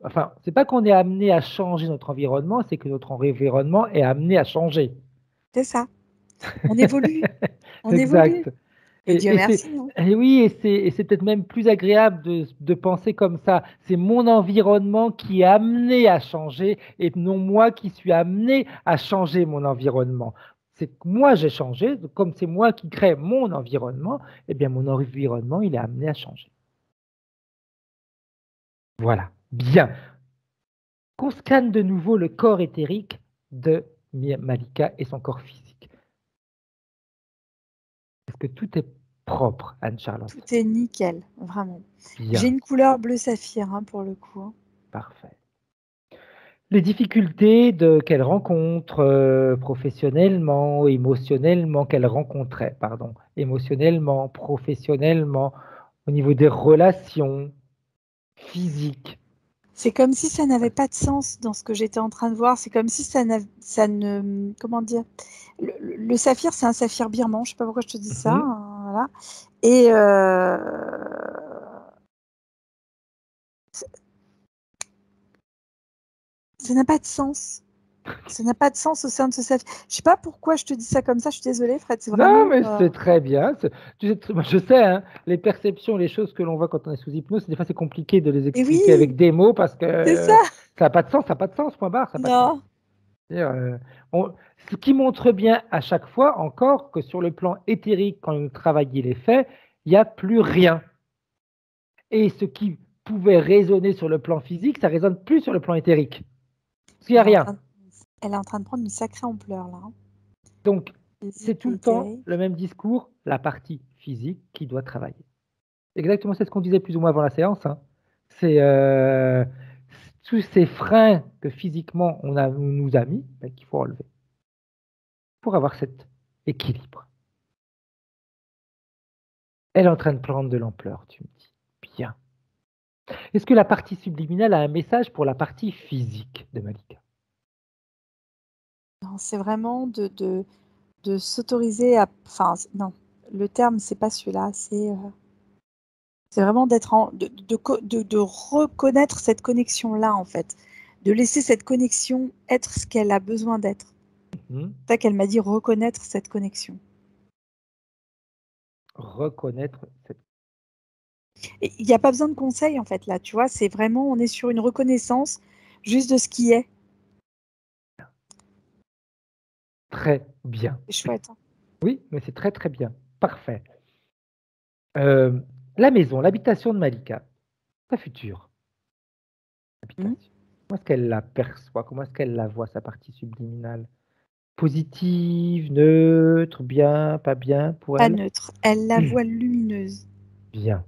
Enfin, c'est pas qu'on est amené à changer notre environnement, c'est que notre environnement est amené à changer. C'est ça. On évolue. On exact. Évolue. Et Dieu merci. Et oui, et c'est peut-être même plus agréable de penser comme ça. C'est mon environnement qui est amené à changer et non moi qui suis amené à changer mon environnement. C'est que moi j'ai changé, comme c'est moi qui crée mon environnement, eh bien mon environnement il est amené à changer. Voilà, bien. Qu'on scanne de nouveau le corps éthérique de Malika et son corps physique. Est-ce que tout est propre, Anne-Charlotte? Tout est nickel, vraiment. Bien. J'ai une couleur bleu saphir pour le coup. Parfait. Les difficultés qu'elle rencontre professionnellement, émotionnellement, qu'elle rencontrait, émotionnellement, professionnellement, au niveau des relations physiques. C'est comme si ça n'avait pas de sens dans ce que j'étais en train de voir. C'est comme si ça ne... Comment dire? Le saphir, c'est un saphir birman. Je ne sais pas pourquoi je te dis ça. Voilà. Et ça n'a pas de sens. Ça n'a pas de sens au sein de ce saphir. Je ne sais pas pourquoi je te dis ça comme ça. Je suis désolée, Fred. Non, mais c'est très bien. Je sais, les perceptions, les choses que l'on voit quand on est sous hypnose, des fois c'est compliqué de les expliquer avec des mots parce que ça n'a pas de sens, point barre. Ça n'a pas de sens. Ce qui montre bien à chaque fois encore que sur le plan éthérique, quand le travail il est fait, il n'y a plus rien. Et ce qui pouvait résonner sur le plan physique, ça ne résonne plus sur le plan éthérique. Parce qu'il n'y a rien. Elle est en train de prendre une sacrée ampleur là. Donc, c'est tout le temps le même discours, la partie physique qui doit travailler. Exactement, c'est ce qu'on disait plus ou moins avant la séance. C'est tous ces freins que physiquement on nous a mis, qu'il faut enlever pour avoir cet équilibre. Elle est en train de prendre de l'ampleur, tu me dis. Bien. Est-ce que la partie subliminale a un message pour la partie physique de Malika? Non, c'est vraiment de s'autoriser à... Enfin, non, le terme, c'est pas celui-là. C'est vraiment de reconnaître cette connexion-là, en fait. De laisser cette connexion être ce qu'elle a besoin d'être. C'est ça qu'elle m'a dit, reconnaître cette connexion. Reconnaître cette... Il n'y a pas besoin de conseils, en fait, là, tu vois. C'est vraiment, on est sur une reconnaissance juste de ce qui est. Très bien. C'est chouette. Hein. Oui, mais c'est très très bien. Parfait. La maison, l'habitation de Malika, sa future habitation. Comment est-ce qu'elle la perçoit? Comment est-ce qu'elle la voit, sa partie subliminale? Positive, neutre, bien, pas bien pour Pas elle? neutre. Elle la voit lumineuse. Bien.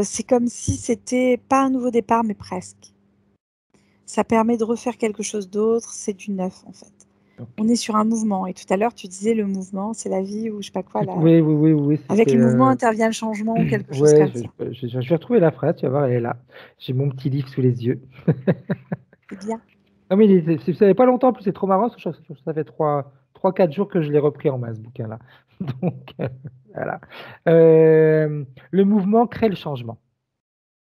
C'est comme si c'était pas un nouveau départ, mais presque. Ça permet de refaire quelque chose d'autre. C'est du neuf, en fait. Okay. On est sur un mouvement. Et tout à l'heure, tu disais le mouvement, c'est la vie ou je sais pas quoi. Là. Oui. Avec le mouvement intervient le changement ou quelque chose comme ça. Je vais retrouver la phrase, tu vas voir, elle est là. J'ai mon petit livre sous les yeux. C'est bien. Non, mais ça fait pas longtemps, en plus c'est trop marrant. Ça fait 3-4 jours que je l'ai repris en main, ce bouquin-là. Donc, voilà. Le mouvement crée le changement.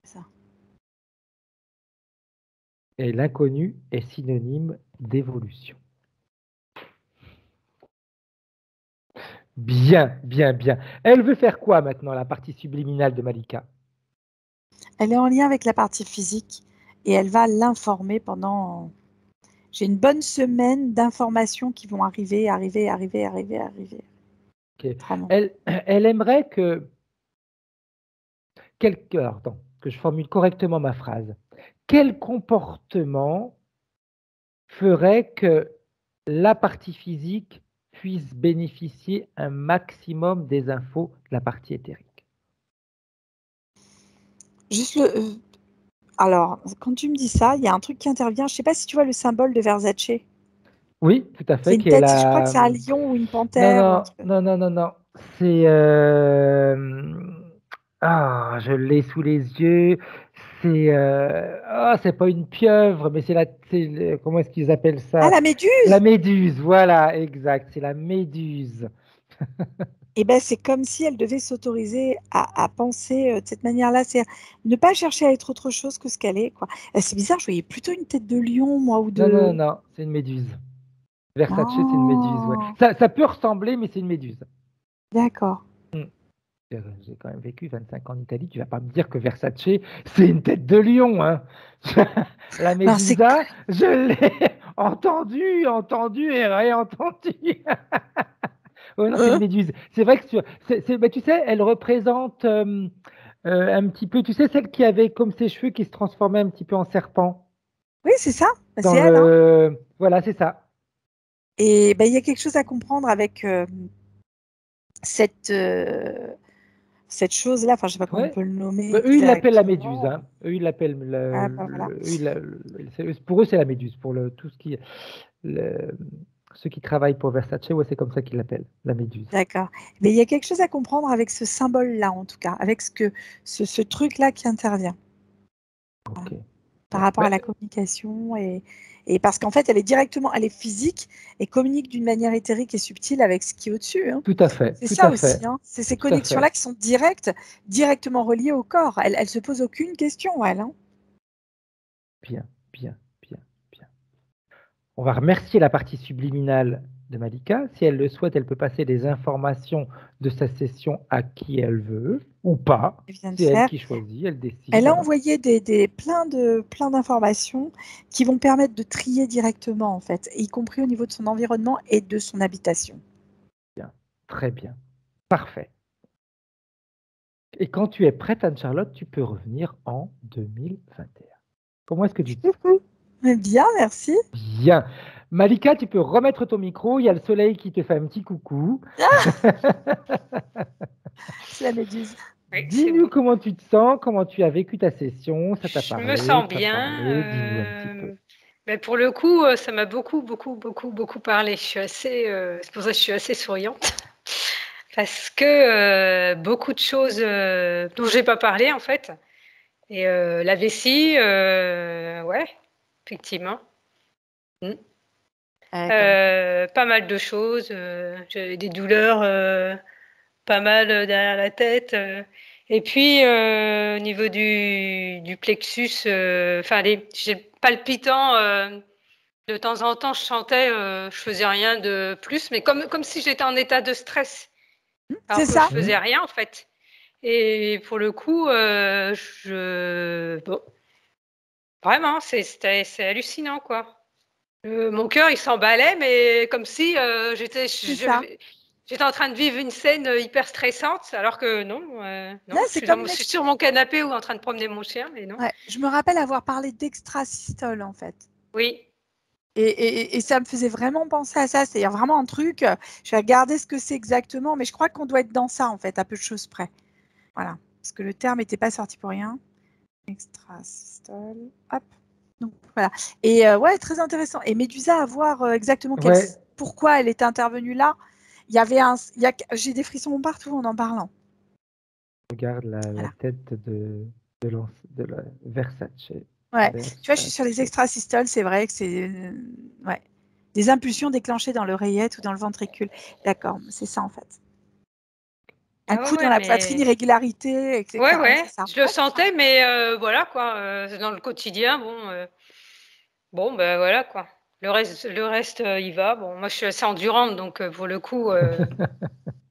C'est ça. Et l'inconnu est synonyme d'évolution. Bien. Elle veut faire quoi maintenant, la partie subliminale de Malika? Elle est en lien avec la partie physique et elle va l'informer pendant... J'ai une bonne semaine d'informations qui vont arriver. Okay. Elle aimerait que je formule correctement ma phrase. Quel comportement ferait que la partie physique puisse bénéficier un maximum des infos de la partie éthérique? Juste alors, quand tu me dis ça, il y a un truc qui intervient. Je ne sais pas si tu vois le symbole de Versace. Oui, tout à fait. C'est une tête, je crois que c'est un lion ou une panthère. Non. C'est... je l'ai sous les yeux. C'est pas une pieuvre, mais comment est-ce qu'ils appellent ça? Ah, la méduse! La méduse, voilà, exact. C'est la méduse. Et ben, c'est comme si elle devait s'autoriser à penser de cette manière-là. C'est ne pas chercher à être autre chose que ce qu'elle est. Quoi. C'est bizarre, je voyais plutôt une tête de lion, moi, ou de... Non, c'est une méduse. Versace, c'est une méduse, ouais. Ça peut ressembler, mais c'est une méduse. D'accord. J'ai quand même vécu 25 ans en Italie. Tu vas pas me dire que Versace, c'est une tête de lion. Hein. La Medusa, je l'ai entendu et réentendu. Ouais, non, c'est une méduse. C'est vrai que tu sais, elle représente un petit peu, tu sais, celle qui avait comme ses cheveux qui se transformaient un petit peu en serpent. Oui, c'est ça. C'est elle. Hein. Voilà, c'est ça. Et il y a quelque chose à comprendre avec cette chose-là. Enfin, je sais pas comment on peut le nommer. Eux, ils l'appellent la méduse. Hein. Eux, ils l'appellent. Voilà. Pour eux, c'est la méduse. Pour tout ce qui. Ceux qui travaillent pour Versace, ouais, c'est comme ça qu'ils l'appellent, la méduse. D'accord. Mais il y a quelque chose à comprendre avec ce symbole-là, en tout cas, avec ce truc-là qui intervient. Okay. Par rapport à la communication et parce qu'en fait, elle est physique et communique d'une manière éthérique et subtile avec ce qui est au-dessus. Hein. Tout à fait. C'est ça aussi. Hein. C'est ces connexions-là qui sont directement reliées au corps. Elle se pose aucune question, elle. Hein. Bien. On va remercier la partie subliminale de Malika. Si elle le souhaite, elle peut passer des informations de sa session à qui elle veut ou pas. C'est elle qui choisit, elle décide. Elle a envoyé plein d'informations qui vont permettre de trier directement, en fait, y compris au niveau de son environnement et de son habitation. Bien, très bien. Parfait. Et quand tu es prête, Anne-Charlotte, tu peux revenir en 2021. Comment est-ce que tu te sens? Bien, merci. Bien. Malika, tu peux remettre ton micro. Il y a le soleil qui te fait un petit coucou. C'est la méduse. Oui, dis-nous comment tu te sens, comment tu as vécu ta session. Ça t'a parlé? Je me sens bien. Dis-nous un petit peu. Mais pour le coup, ça m'a beaucoup parlé. C'est pour ça que je suis assez souriante. Parce que beaucoup de choses dont je n'ai pas parlé, en fait. Et la vessie, ouais, effectivement. Pas mal de choses. J'avais des douleurs, pas mal derrière la tête. Et puis, au niveau du plexus, j'ai palpitant. De temps en temps, je chantais, je faisais rien de plus, mais comme si j'étais en état de stress. Alors que je faisais rien, en fait. Et pour le coup, Vraiment, c'est hallucinant, quoi. Mon cœur, il s'emballait, mais comme si j'étais en train de vivre une scène hyper stressante, alors que non, Là, je suis sur mon canapé ou en train de promener mon chien, mais non. Ouais, je me rappelle avoir parlé d'extrasystole, en fait. Oui. Et ça me faisait vraiment penser à ça. C'est vraiment un truc, je vais regarder ce que c'est exactement, mais je crois qu'on doit être dans ça, en fait, à peu de choses près. Voilà, parce que le terme n'était pas sorti pour rien. Extrasystole, hop. Donc, voilà. Et ouais, très intéressant. Et Médusa, à voir exactement pourquoi elle était intervenue là. J'ai des frissons partout en parlant. Regarde la tête de la Versace. Ouais, tu vois, je suis sur les extrasystoles, c'est vrai que c'est des impulsions déclenchées dans l'oreillette ou dans le ventricule. D'accord, c'est ça en fait. Un coup dans la poitrine, irrégularité, etc. Ouais, je le sentais, mais voilà quoi, dans le quotidien, bon ben voilà quoi. Le reste il va. Bon, moi je suis assez endurante, donc pour le coup,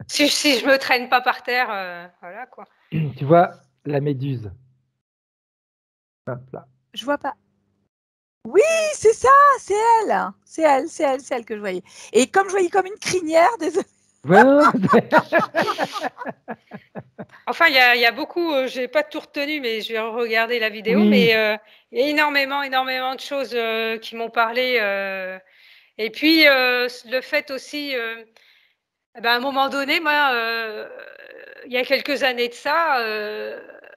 si je me traîne pas par terre, voilà quoi. Tu vois la méduse. Hop là. Je vois pas. Oui, c'est ça, c'est elle. C'est elle que je voyais. Et comme je voyais comme une crinière, désolé. Enfin, il y a beaucoup, j'ai pas tout retenu, mais je vais regarder la vidéo, mais il y a énormément de choses qui m'ont parlé. Et puis, le fait aussi, à un moment donné, moi, il y a quelques années de ça,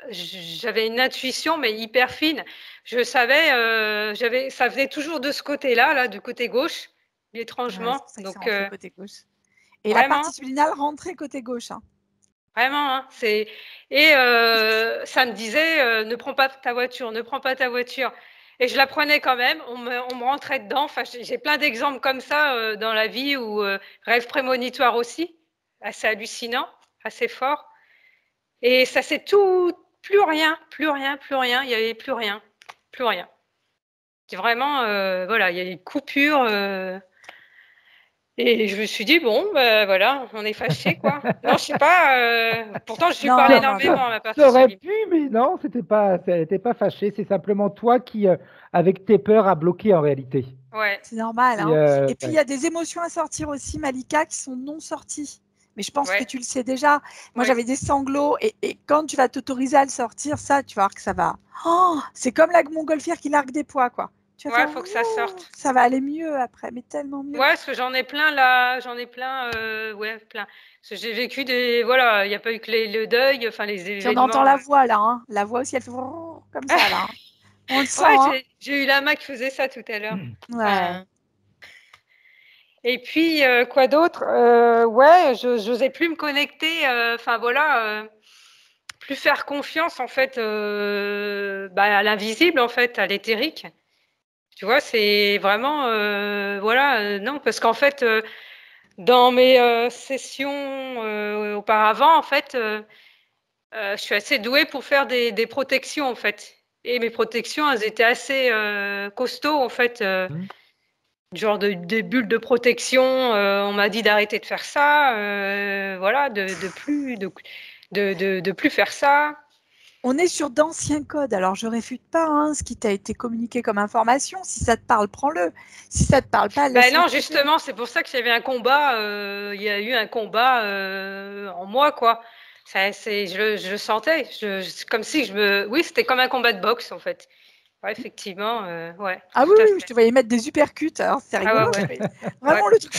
j'avais une intuition, mais hyper fine. Je savais, ça venait toujours de ce côté-là, là, du côté gauche, étrangement. Ouais, donc, côté gauche. Et vraiment, la partie subliminale rentrait côté gauche. Hein. Vraiment, hein, ça me disait ne prends pas ta voiture, ne prends pas ta voiture. Et je la prenais quand même, on me rentrait dedans. Enfin, j'ai plein d'exemples comme ça dans la vie ou rêve prémonitoire aussi, assez hallucinant, assez fort. Et ça c'est tout, plus rien, il n'y avait plus rien. C'est vraiment, voilà, il y a une coupure. Et je me suis dit, bon, ben voilà, on est fâchés, quoi. Non, je sais pas, pourtant je lui parle énormément à ma partie. Ça aurait pu, mais non, elle n'était pas fâchée. C'est simplement toi qui, avec tes peurs, a bloqué en réalité. Ouais. C'est normal. Hein. Et puis, il y a des émotions à sortir aussi, Malika, qui sont non sorties. Mais je pense que tu le sais déjà. Moi, j'avais des sanglots. Et quand tu vas t'autoriser à le sortir, ça, tu vas voir que ça va. Oh, c'est comme la montgolfière qui largue des poids, quoi. Tu vas il faut que ça sorte. Ça va aller mieux après, mais tellement mieux. Ouais, parce que j'en ai plein là, plein. Parce que j'ai vécu voilà, il n'y a pas eu que le deuil, enfin les événements. On entend la voix là, hein. La voix aussi, elle fait comme ça là. Hein. On le sent. Ouais, j'ai eu la main qui faisait ça tout à l'heure. Ouais. Et puis quoi d'autre ouais, je n'osais plus me connecter. Enfin voilà, plus faire confiance en fait à l'invisible en fait, à l'éthérique. Tu vois, c'est vraiment voilà, non, parce qu'en fait. Dans mes sessions auparavant, en fait, je suis assez douée pour faire des protections, en fait. Et mes protections, elles étaient assez costauds, en fait. Genre des bulles de protection. On m'a dit d'arrêter de faire ça. Voilà, de plus faire ça. On est sur d'anciens codes, alors je réfute pas ce qui t'a été communiqué comme information. Si ça te parle, prends-le. Si ça te parle pas, laisse-le. Non, justement, c'est pour ça qu'il y avait un combat. Il y a eu un combat en moi, quoi. Je le sentais. Comme si oui, c'était comme un combat de boxe, en fait. Ouais, effectivement, ouais. Ah oui, je te voyais mettre des uppercuts. Alors c'est rigolo. Vraiment le truc.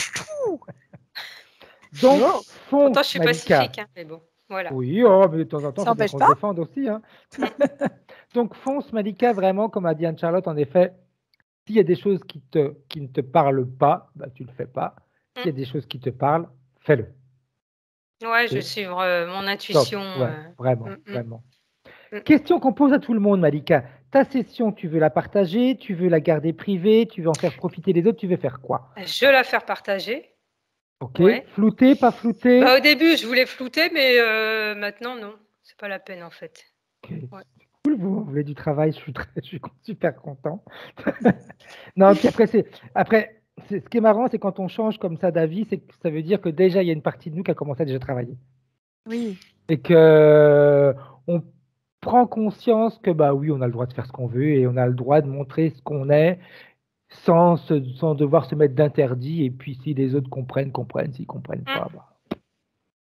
Donc, pourtant, je suis pacifique, mais bon. Voilà. Oui, mais de temps en temps, ça faut qu'on se défende aussi. Hein. Donc, fonce, Malika, vraiment, comme a dit Anne-Charlotte, en effet, s'il y a des choses qui ne te parlent pas, tu ne le fais pas. S'il y a des choses qui te parlent, fais-le. Ouais, je vais suivre mon intuition. Vraiment. Question qu'on pose à tout le monde, Malika. Ta session, tu veux la partager, tu veux la garder privée, tu veux en faire profiter les autres, tu veux faire quoi? Je veux la faire partager. Ok. Flouter, pas flouter? Au début, je voulais flouter, mais maintenant, non. C'est pas la peine, en fait. Okay. Cool, vous voulez du travail, je suis super content. Non, puis après, ce qui est marrant, c'est quand on change comme ça d'avis, c'est que ça veut dire que déjà, il y a une partie de nous qui a commencé à déjà travailler. Oui. Et que prends conscience que bah oui, on a le droit de faire ce qu'on veut et on a le droit de montrer ce qu'on est sans devoir se mettre d'interdit. Et puis si les autres comprennent, s'ils comprennent pas, bah.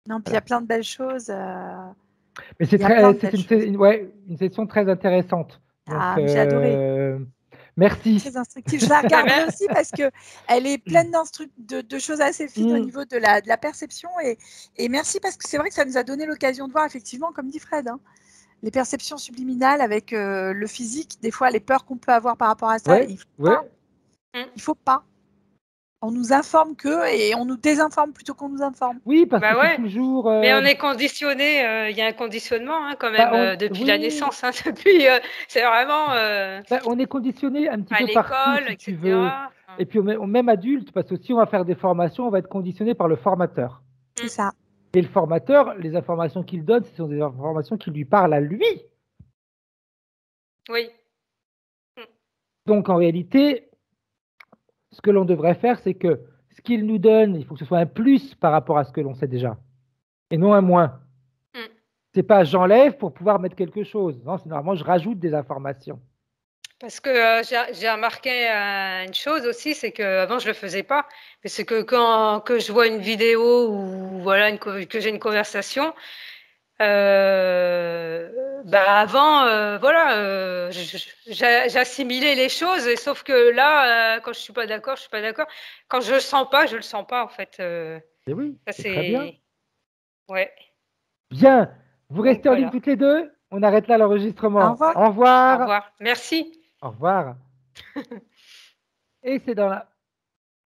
Non, puis il y a plein de belles choses. Mais c'est une session très intéressante. Donc, j'ai adoré. Merci. Très instructive. Je la regarderai aussi parce qu'elle est pleine de choses assez fines au niveau de la perception. Et merci parce que c'est vrai que ça nous a donné l'occasion de voir, effectivement, comme dit Fred, hein, les perceptions subliminales avec le physique, des fois les peurs qu'on peut avoir par rapport à ça. Il faut pas. On nous informe et on nous désinforme plutôt qu'on nous informe. Oui, parce que c'est toujours. Mais on est conditionné. Il y a un conditionnement quand même depuis la naissance. Depuis, c'est vraiment. On est conditionné un petit peu partout, si tu veux. Et puis même adulte, parce que si on va faire des formations, on va être conditionné par le formateur. C'est ça. Et le formateur, les informations qu'il donne, ce sont des informations qui lui parlent à lui. Oui. Donc en réalité, ce que l'on devrait faire, c'est que ce qu'il nous donne, il faut que ce soit un plus par rapport à ce que l'on sait déjà, et non un moins. C'est pas j'enlève pour pouvoir mettre quelque chose. Non, c'est normalement je rajoute des informations. Parce que j'ai remarqué une chose aussi, c'est qu'avant je le faisais pas, mais c'est que quand je vois une vidéo ou voilà que j'ai une conversation, avant voilà, j'assimilais les choses, et sauf que là, quand je suis pas d'accord, je suis pas d'accord. Quand je le sens pas, je le sens pas en fait. Et oui, ça, c'est très bien. Ouais. Bien. Vous restez en ligne toutes les deux. On arrête là l'enregistrement. Au revoir. Au revoir. Merci. Au revoir. Et c'est dans la